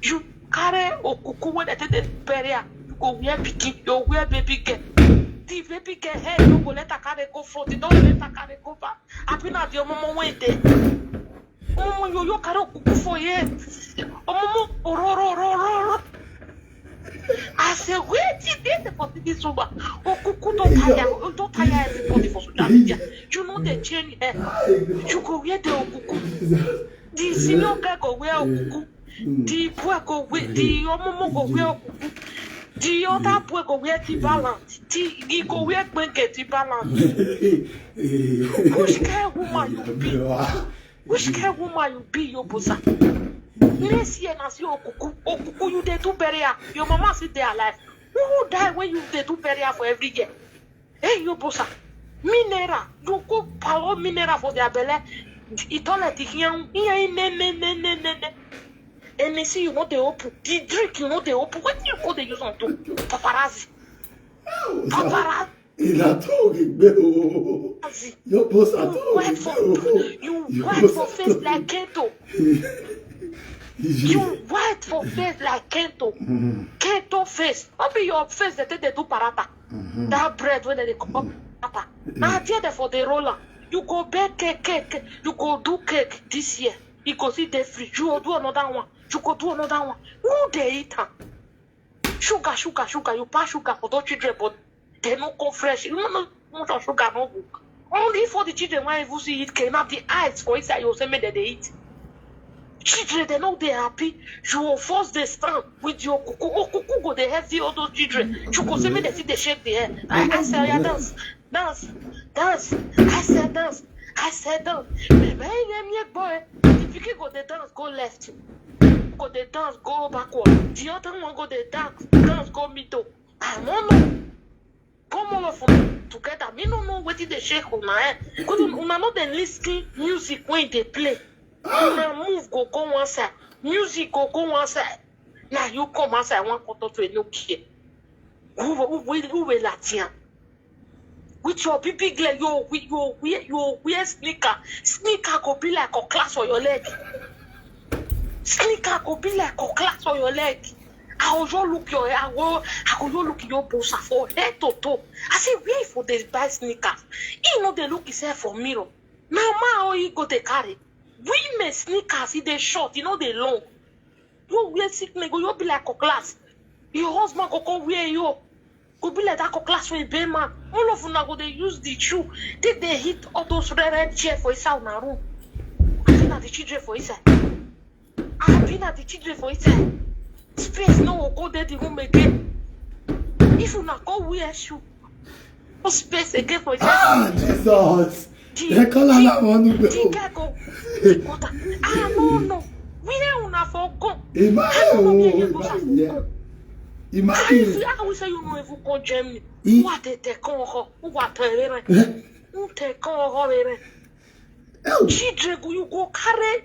you carry okuku when they did burial. Go wear pikin, you wear baby girl. The baby girl head, you go let her carry go front, you don't let her carry go back. I been at your mama wait there. Oh, you carry okuku for ye. Oh, mama, I say, wait, this for this over. Okuku don't tire everybody for social media. You know they change hair. You go wear the okuku. The senior guy go wear okuku. The boy go wear, the mama go wear okuku. The other boy go wear the balance. He go wear blanket the balance. Which kind of woman you be? Which kind of woman you be, your bossa? Next year, na see okuku you dey do burial. Your mama sit there alive. Who die when you dey do burial for every year? Hey, your bossa. Mineral. You go power mineral for their belly. It all like and they see you know they open. The drink you know they open. What do you call they use on to? Paparazzi. Paparazzi. Your boss you white for face like Kento. You white for face like Kento. Kento face. What be your face that they do parata? That bread when they come up. Now there for the roller. You go bake cake. You go do cake this year. You go see the fridge. You go do another one. You go do another one. Who they eat? Sugar. You pass sugar for those children, but they no come fresh. You know much sugar no good. Only for the children when you see it came up the eyes for inside you say me that they eat. Children they know they happy. You will force the stand with your cuckoo. Oh, cuckoo go they heavy all those children. You go say me they see they shake the hair. I say yeah, dance. I said dance. Baby, boy. If you can go the dance, go left. Go the dance, go backward. The other one go the dance, go middle. I don't know. Come all of them together. Me don't know what they shake on my head. Because una know the listening music when they play. Una move go one side. Music go one side. Now you come outside one quarter to a no care. Who will Latin? With your big leg, you wear sneaker. Sneaker go be like a class on your leg. Sneaker go be like a class on your leg. I will just look your hair. I will just look your bossa for head to toe. I say, where for this buy sneakers? You know they look himself for mirror. Now, how you go to carry? Women sneakers, they short, you know they long. You wear sneakers, you be like a class. Your husband go come wear you. Go be like that class for a bay man. All of them go they use the shoe. Take they hit all those red chair for inside na room. I've been at the children for inside. Space no will go there the room again. If you not go wear shoe, no space again for inside. Ah, Jesus. The guy go. No. We don't have for go. Imagine. I will say you know if you go Germany. What they take on what you take on children,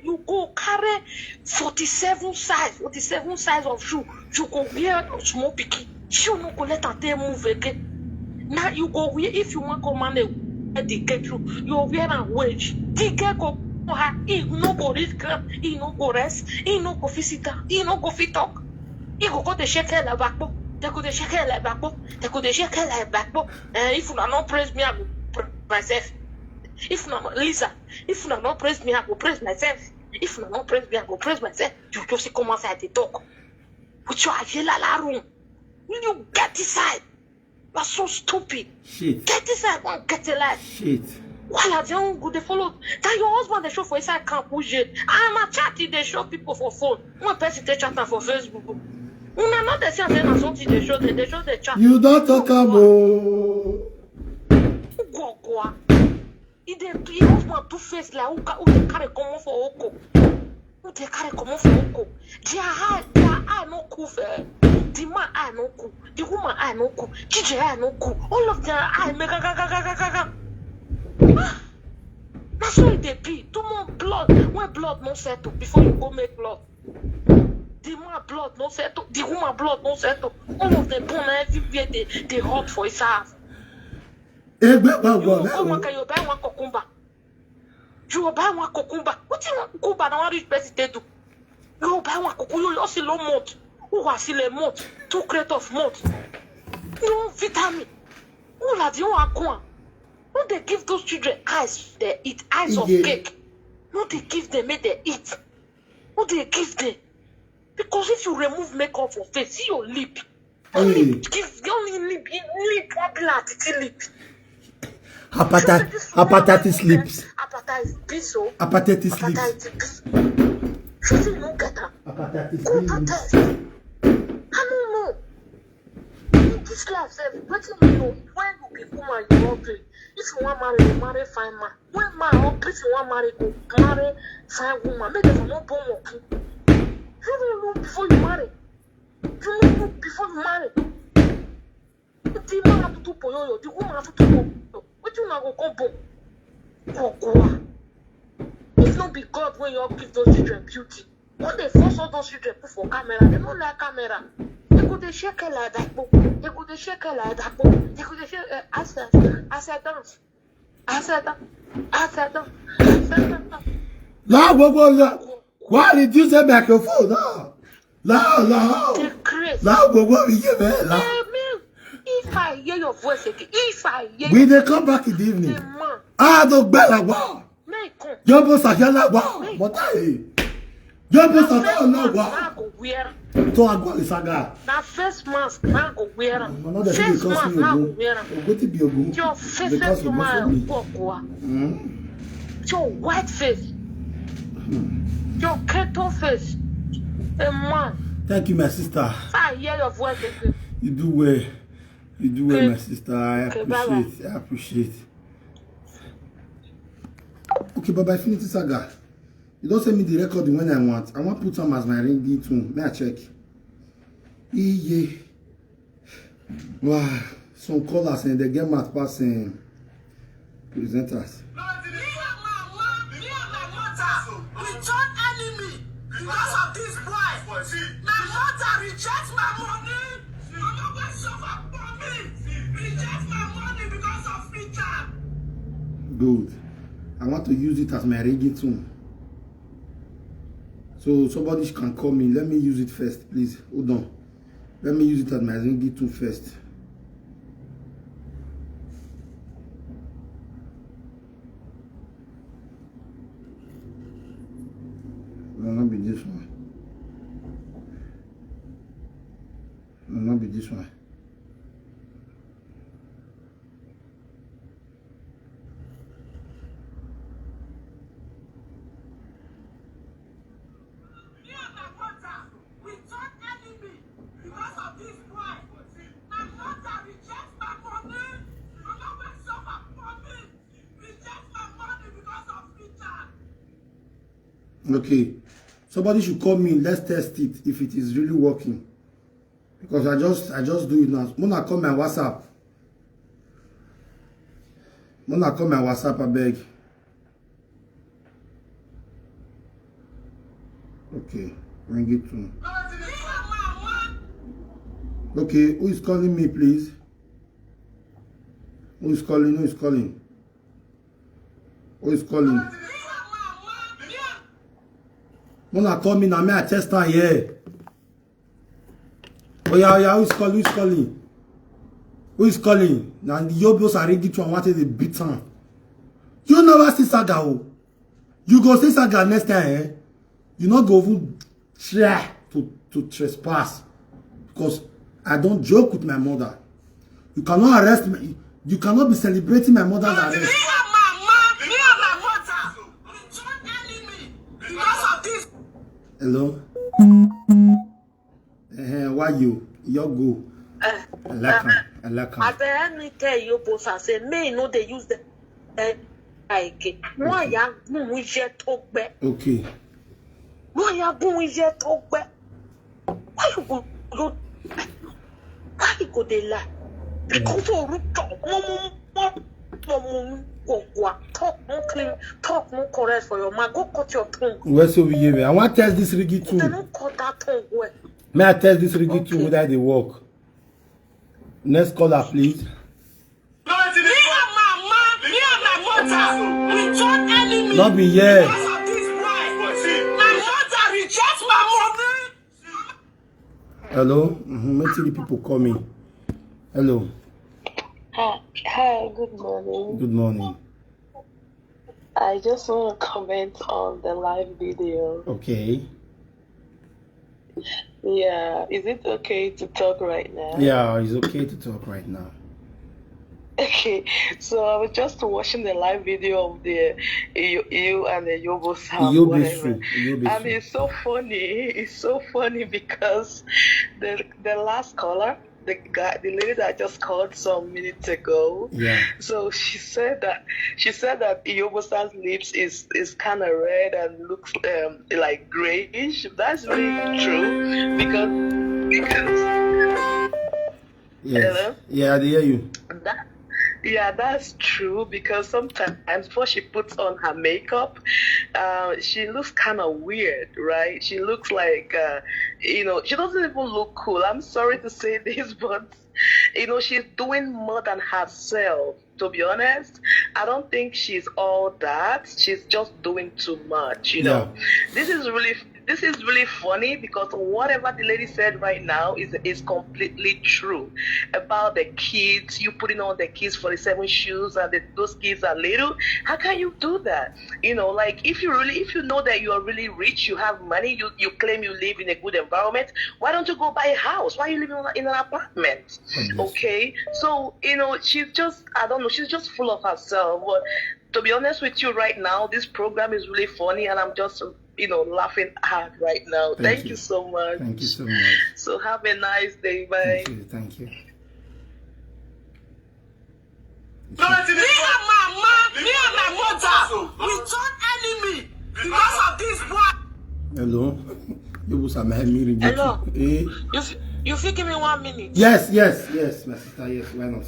you go carry 47 size of shoe. You go wear small picky. You no go let her move again. Now you go wear if you want to manage the get you wear a wage. The girl go he no go read crap, he no go rest, he no go visitor, he no go fit talk. He go to shake her like backbone. They could shake her like backbone. They could shake her like backbone. If you not praise me, I will praise myself. If not Lisa, if you not praise me, I will praise myself. If you not praise me, I will praise myself. You just commence à te talk. But you are la room. Will you get inside? You are so stupid. Shit. Get inside and get a life. Shit. While I don't go, they follow. That your husband they show for inside can't push it. I'm a chatting, they show people for phone. One person they chat for Facebook. Una not the same as something they show the chat. You don't talk about. Go. If the husband two face like who they carry come for Oko. Who they carry come for Oko. Their eye no cool. The man eye no cool. The woman eye no cool. Gigi eye no cool. All of their eye make gaga. That's why they be. Too much blood. When blood no settle before you go make blood. The man blood no settle. The woman blood no settle. All of them born everywhere they hot for his house. You buy one cucumber. You buy one cucumber. What you want cucumber? Now rich person they do. You buy one cucumber. You see low month. Who was see le month? 2 crates of month. No vitamin. Who la di one coin? No they give those children eyes. They eat eyes of cake. No they give them make they eat. No they give them. Because if you remove makeup from face, see your lip. Give only lip one blood, lip. Hepatitis lips. Hepatitis B so. Hepatitis lips. You no get her. Go to test. I don't know. In this life, what you know, when you be woman, you ugly. If you want marry, you marry fine man. When man ugly, if you want marry, go marry fine woman. Make them not born working. You don't know before you marry. You don't know before you marry. The man have to do poyoyo. The woman have to do poyoyo. What you now go come boom? If not be God when you give those children beauty, when they force all those children put for camera, they don't like camera. They go to shake her like that. They go to shake her like that. They go to shake I said dance. Why did you say microphone? No. If I hear your voice again, we they come back in the evening. Don't better wow. Jumbo Sakala wow. But Jumbo Sakala wow. To agwa isaga. Na face mask na go wear. Face mask na go wear. Your face to my pokwa. Your white face. Your keto face. A man. Thank you, my sister. I hear your voice again. You do well, my sister. I appreciate. Okay, bye-bye. Finish this saga. You don't send me the recording when I want. I want to put some as my ringing tune. May I check? Yeah. Wow. Some callers and they get mad passing presenters. Because of this boy, my mother rejects my money. My mother suffer for me. Rejects my money because of Richard. Good. I want to use it as my ringing tune. So somebody can call me. Let me use it first, please. Hold on. Let me use it as my ringing tune first. No, not be this one. No, not be this one. Me and my mother, we turn enemy because of this boy. My mother rejects my money. My mother suffer for me. Rejects my money because of Richard. Okay. Somebody should call me. Let's test it if it is really working. Because I just do it now. Mona call my WhatsApp. Mona call my WhatsApp, I beg. Okay, bring it to. Okay, who is calling me, please? Who is calling? Who is calling? Who is calling? Mona call me now. Me I test her here. Oh yeah, who is calling? Who is calling? Who is calling? Now the Yobos are ready to want to beat her. You never see Saga. Oh. You go see Saga next time, eh? You not go even try to trespass. Because I don't joke with my mother. You cannot arrest me. You cannot be celebrating my mother's arrest. Me and my mother, we joined enemy because of this. Hello? Why you? You go. I like her. I bet me tell you both I say me no they use the like why ya gun we je to gbe. Okay. Why ya gun we je to gbe. Why you go dey lie? Because you talk no correct for your man. Go cut your tongue. Where's over here? I want to test this Rigi too. They don't cut that tongue well. May I test this Rigi too whether they work? Next caller, please. Me and my mother, we joined enemy. Not be here. Because of this pride. My mother rejects my money. Hello? Make the people call me. Hello. Hi, good morning. Good morning. I just want to comment on the live video. Okay. Yeah, is it okay to talk right now? Yeah, it's okay to talk right now. Okay, so I was just watching the live video of the you and the Yobo sound, whatever. And it's so funny. It's so funny because the last caller, the lady that just called some minutes ago. Yeah. So she said that Yobo's lips is kind of red and looks like grayish. That's really true because. Yes. Hello? Yeah, I hear you. Yeah, that's true because sometimes before she puts on her makeup, she looks kind of weird, right? She looks like, she doesn't even look cool. I'm sorry to say this, but, she's doing more than herself. To be honest, I don't think she's all that. She's just doing too much, Yeah. This is really funny because whatever the lady said right now is completely true about the kids. You putting on the kids 47 shoes and those kids are little. How can you do that? Like if you know that you are really rich, you have money, you claim you live in a good environment. Why don't you go buy a house? Why are you living in an apartment? Okay, so she's just she's just full of herself. But to be honest with you, right now this program is really funny, and I'm just laughing hard right now. Thank you so much. Thank you so much. So have a nice day. Bye. Thank you. Me and my mother, we joined enemy because of this boy. Hello? Hello. Eh? You fit give me 1 minute. Yes, my sister, yes, why not?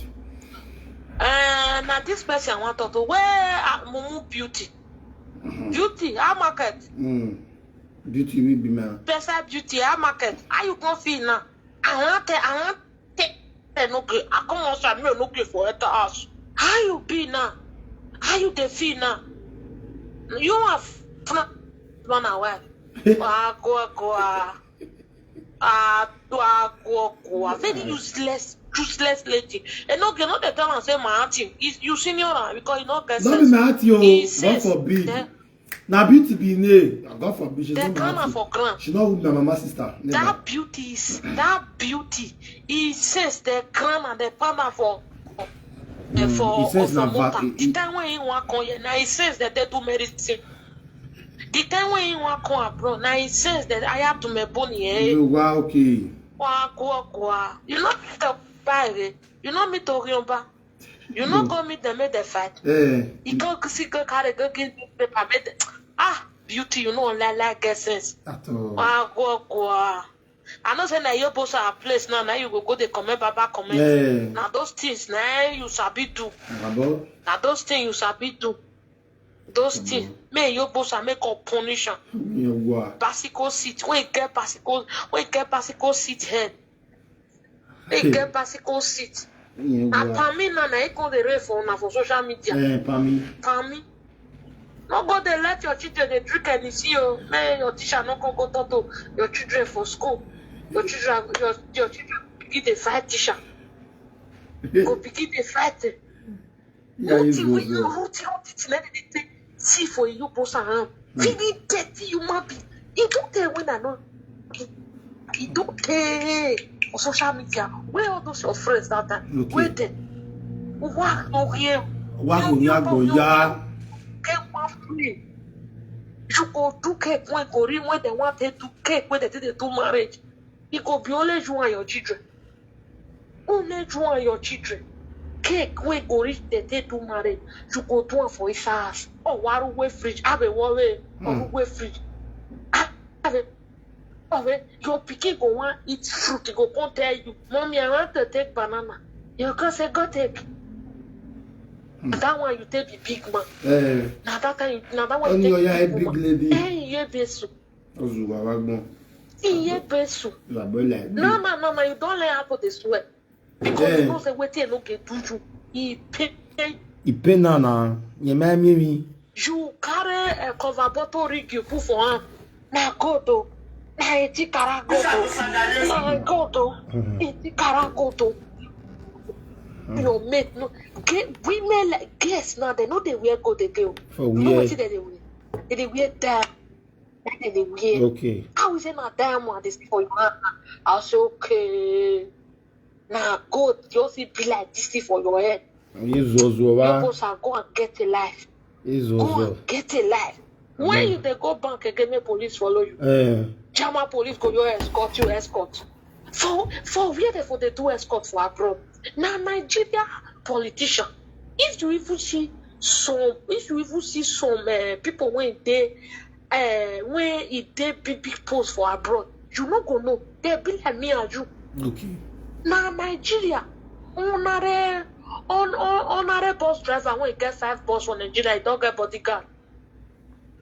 Now this person want to know where Mumu Beauty. Beauty, our market. Beauty will be man. Besides beauty, our market. How you gonna feel now? I want no good. I come outside, me no good for the house. How you be now? How you dey feel now? You have one hour. Go. Very useless lady. And no the tell and say my auntie. You senior because you know get sense. Not be my auntie, God forbid. Now beauty be ne. God forbid. She's not my auntie. She's not with my mama sister. Never. That beauty. He says the crown and the partner for motor. The time when he want come here, now he says that they do medicine. The time when he want come abroad, now he says that I have to make money. Wow, okay. Wow. You know the buy. You know me to remember. You know go meet them make the fight. You go see go carry go give paper make beauty. You know like get sense. At all. Wow. I know say na your boss a place now you go the comment baba comment. Now those things now you sabi do. Now those things you sabi do. Those things may your boss make a punition. Bicycle seat when get bicycle seat head. They get bicycle seat. Na parmi na e con the ref for social media. Parmi. No go they let your children they drink and see you. May your teacher no go talk to your children for school. Your children begin the fight teacher. Go begin the fight. See for you post around. Really dirty human being. You don't care when I know. You don't care on social media. Where are those your friends that time? Where they? What no here? What you go do cake when go read when they want to do cake when they do marriage. It go be only you and your children. Only you and your children. Cake when go reach they do marriage. You go do it for his house. Oh, water way fridge. Have a wallet. Oh, way fridge. Have a your pikin go want eat fruit. He go come tell you, Mommy, I want to take banana. You can say go take. That one you take the big man. Now that time, now that one you take the big lady. Hey, you besu. You besu. No, you don't let her to sweat. Because you know say wetin no get do you. He pay na. You me. You carry a cover bottle rig you put for him. Na go to. Na eti karagoto. Na go to. Eti karagoto. Your mate no. Women like guess now they know they wear go they go. For you know what they wear? They wear that. They wear. Okay. How is it not damn one this for you? I say okay. Now go just be like this for your head. You go and get a life. Go and get a life. When you they go bank again, may police follow you. German police go your escort. For where they do escort for abroad. Now Nigeria politician. If you even see some people when they big post for abroad, you not go know. They be like me and you. Okay. Now Nigeria, honorary bus driver when you get 5 bus for Nigeria, you don't get bodyguard.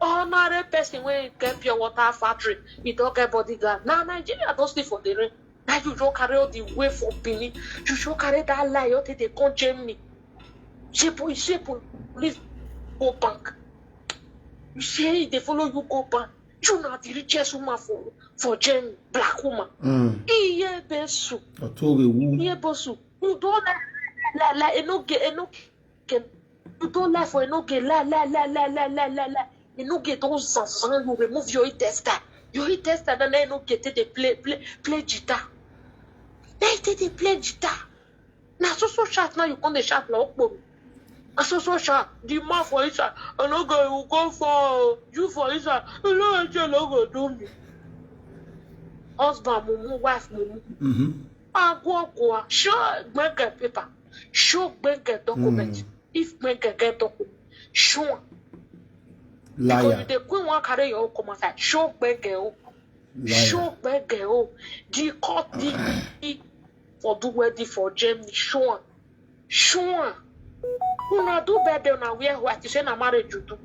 Honorary person when you get pure water factory, you don't get bodyguard. Now Nigeria don't sleep for the rain. Now you don't carry all the way for Benin. You should carry that lie out they come Germany. You say police go bank. You say they follow you go bank. You not the richest woman for Germany, black woman. Iye besu. Iye besu. You don't like you don't like for la. You no get those songs. You remove your tester. Your tester then you no get they play guitar. They play guitar. Now so short now you come the shot now. So short. The man for it. I no go you go for you for it. You no go do me. Husband mumu, wife mumu. Go. Show make paper. Show make document. If make get document, show. Because the queen want carry your come outside. Show make girl. Show make girl. The court for do wedding for Germany. Show. Una do better na wear white. You say na marriage you do.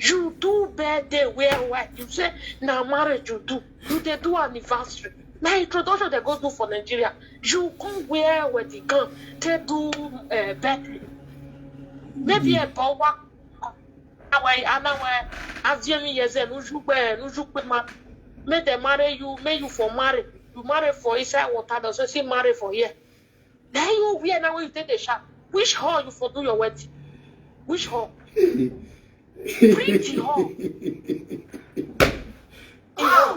You do better wear white. You say na marriage you do. You they do anniversary. Now introduction they go do for Nigeria. You come wear wedding gown. They do birthday. Maybe a power. May they marry you, may you for marry. You marry for inside water, doesn't see marry for here. Then you wear now when you take the shop. Which hall you for do your wedding? Which hall? Pretty hall.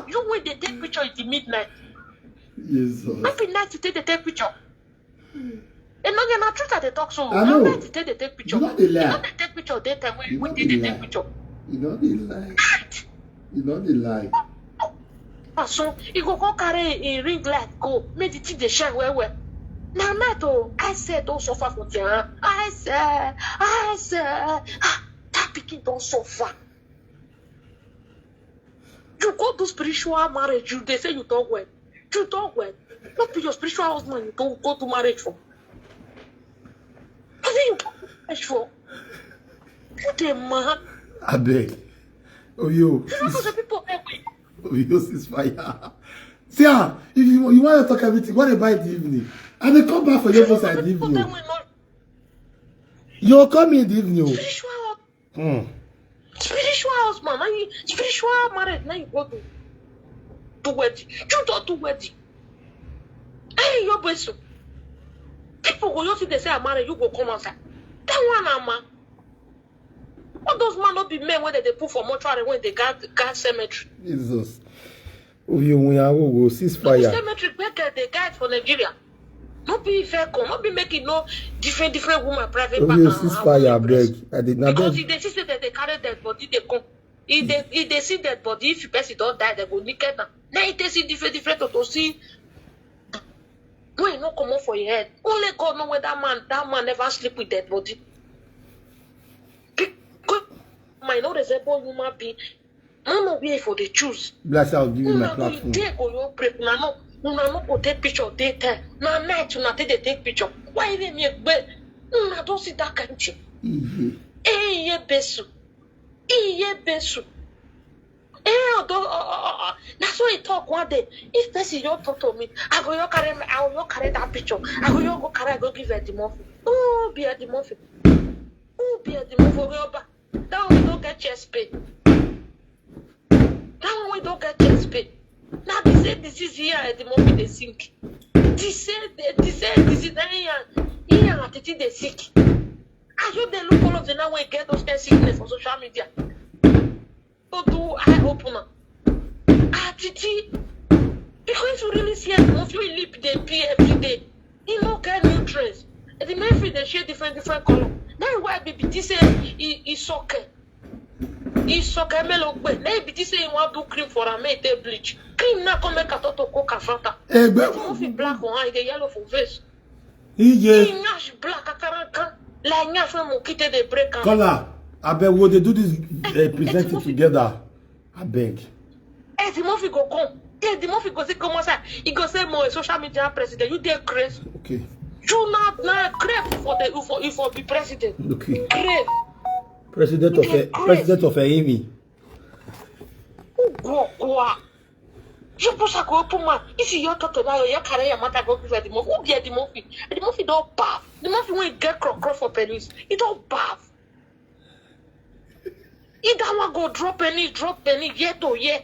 You when they take picture at the midnight. Yes. Every night you take the picture. And no, you're not true that they talk so. I know. How they take picture? You know they lie. You know they take picture daytime when we did they take picture. You know they lie. You know they lie. So you go carry a ring light go make the thing they shine well. Now matter I said don't suffer for there. I said that pikin don't suffer. You go to spiritual marriage, they say you talk well. You talk well. Not be your spiritual husband you don't go to marriage for. What are you marriage for? What a man. I beg. Oh, yo. You know the people Oh, yo, ceasefire. See, if you want to talk everything, what about the evening? And they come back for your post at the evening. You'll come in the evening. Spiritual husband, spiritual marriage, now you go to wedding. You don't do wedding. Hey, your best. People go, you see they say I'm married, you go come outside. That one, man. What those men not be men when they put for mortuary when they got cemetery? Jesus. Oh, you will ceasefire. Cemetery, they guide for Nigeria. Not be fair, not be making no different women private. Oh, you ceasefire, beg. I did not. Because if they see that they carry dead body, they come. If they see dead body, if you person don't die, they go naked now. Now if they see different to see. When no come up for your head. Only God know where that man never sleep with dead body. Because my no resemble human being. No way for the choose. Bless, I'll give you my platform. They go your break. No go take picture daytime. Now night you not take picture. Why even you bed? No don't see that kind of thing. Iye besu. That's why he talk one day. If person you talk to me, I will carry that picture. I go give her the muffin. Oh, be a the muffin. That one we don't get chest pain. Now they say this is here at the moment they sink. They say this is here at the they sick. I hope they look all of the now when get those kind of sickness on social media. So do I open up? Because you really see it, if you lip they pee every day, you don't get nutrients. And the main they share different color. That's why baby this say it's okay. It's okay, melogbe. Maybe this say you want to do cream for a mate bleach. Cream na come make a toto coca fanta. If black or the yellow for face. Nash black akaranka. La nyash when mo kite the break. Kola, I beg would they do this present it together? I beg. The Murphy go come. The Murphy go say come outside. He go say more social media president. You dey crazy. Okay. You not crave for be president. Okay. Crave. President of Amy. Go. You push a go open man. If you talk to now, you carry your matter go give the Murphy. Who be the Murphy? The Murphy don't bath. The Murphy when get cross for pennies. He don't bath. He don't want go drop penny, year to year.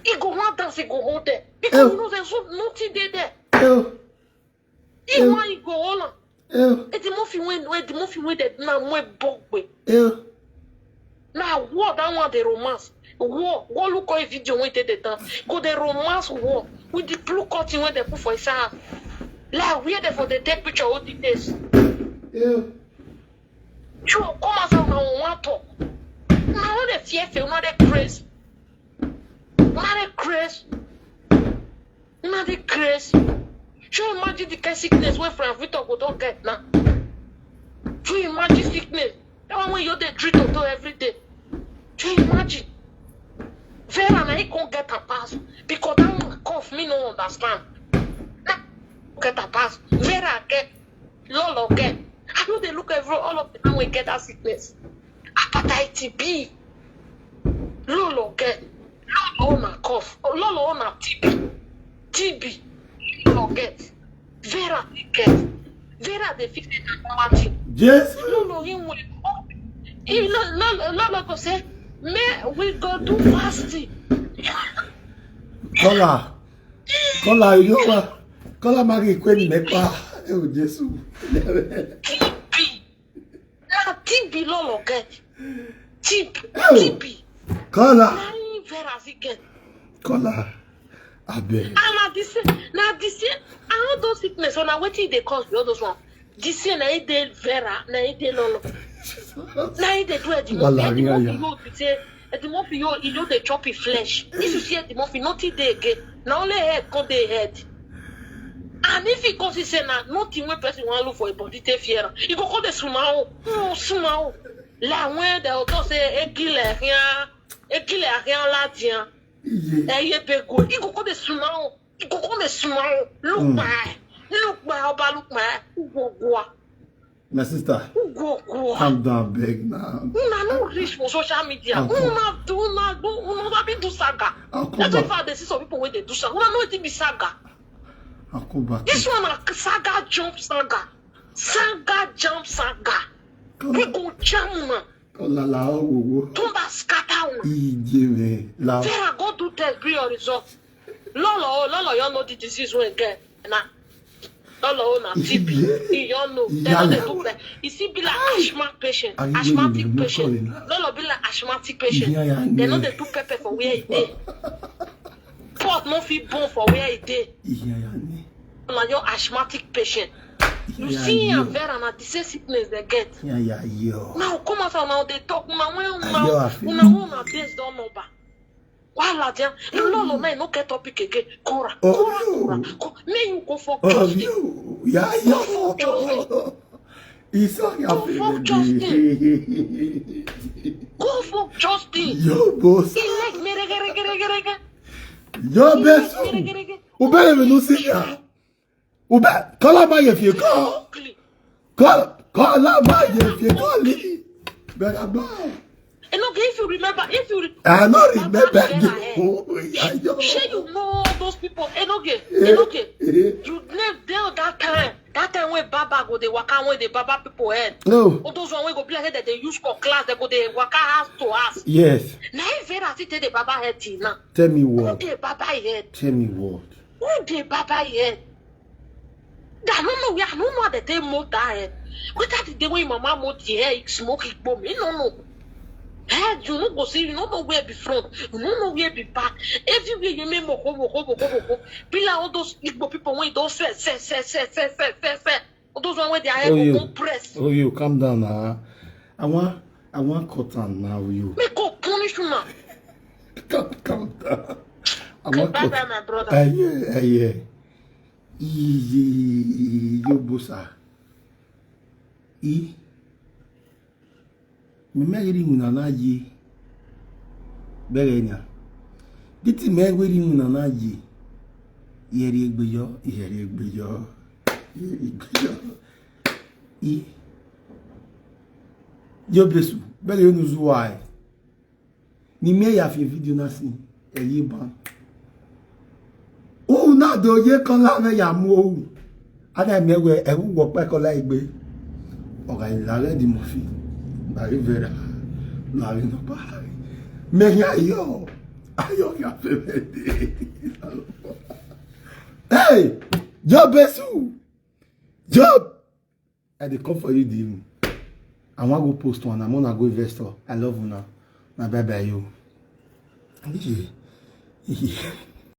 He go one dance, he go hold there. Because you know there's nothing there. He want he go all on. The Murphy when that now went bog way. Now war that one the romance. War look at video when they did that. Go the romance war with the blue cotton when they put for his hand. Like where they for the take picture all the days. You come out of one talk. Now the fear, not the craze. Not the craze. You imagine the kind of sickness where from Victor go don't get now. You imagine sickness. That one when you dey treat to every day. You imagine. Vera na he can't get a pass because that one cough me no understand. Nah, get a pass. Vera get, Lolo get. I know they look every all of the time we get that sickness. Hepatitis B. Lolo get. Lolo on a cough. Lolo on a TB. Lolo get. Vera get. Vera they fix it at party. Yes. Lolo him will. Lolo go say. We go do fasting. Kola, you know what? Kola mari kweni mepa. Oh Jesus. TB lolo get. TB. Kola. I beg. Now this all those sickness. So now what they cause all those one? This year na ide Vera, na ide lolo. Now they do it. The Murphy, you know the choppy flesh. If you see the Murphy, nothing they again. Now only head come they head. And if he goes, he say now nothing when person want look for a body te fiera. He go call the small. La when the auto say ekile rien la tien. Eye bego. You go the small. You go the small. Look by. Look by. Go. My sister. Go. Calm down, beg now. Una no reach for social media. Una do saga. That's why they see some people when they do saga. Una know it be saga. I'll come back. This one a saga jump saga. Saga jump saga. We go jam na. Tumba scatter una. Vera go do test, bring your result. Lolo, you know the disease when get. Nah. Lolo, na TB. You know. They do that. You see, be like asthmatic patient. Lolo be like asthmatic patient. They know they do pepper for where it is. Pot no fit bone for where it is. Na your asthmatic patient. You see and Vera na the same sickness they get. Now come out now they talk una when days don't know ba. Wala dia. No no get topic again. Kora. Me you go for justice. It's all your Go for justice. Yo boss. Yo best. Ou bien nous c'est ça. Ou bien quand la maille fait quand la maille fait li. Ben là-bas. And okay, if you remember, I don't remember. Sure, you know all those people. And okay, you live there that time. That time when Baba go they waka when the Baba people head. No. All those one we go be like that they use for class. They go they waka house to house. Yes. Now if Vera see the Baba head now. Tell me what. Who the Baba head? Tell me what. Who the Baba head? I don't know that they mold that head. What that the way Mama mold the hair smoke it bomb. You don't know. Head, you don't go see, you don't know where be front, you don't know where be back. Everywhere you may moko. Be like all those Igbo people when don't say. All those one where they are able to press. Oh, you calm down now. I want cotton now, you. Make go punish you now. Calm down. I want cotton. Bye, my brother. Yeah. You bossa. Me meri una na ji berenya diti me weri una na ji yeri egbejo yo besu bele yo nuzuwa ni me ya fi video na sin eyi ban o na do ye kan la me ya mu o ada mewe ewu wo pe ko la igbe oga ilare di mo fi Vera, no no pa. Me ayo ya fe. Hey, Job Besu. Job. I dey come for you the I want go post one. I'm gonna go investor. I love you now. My bye you.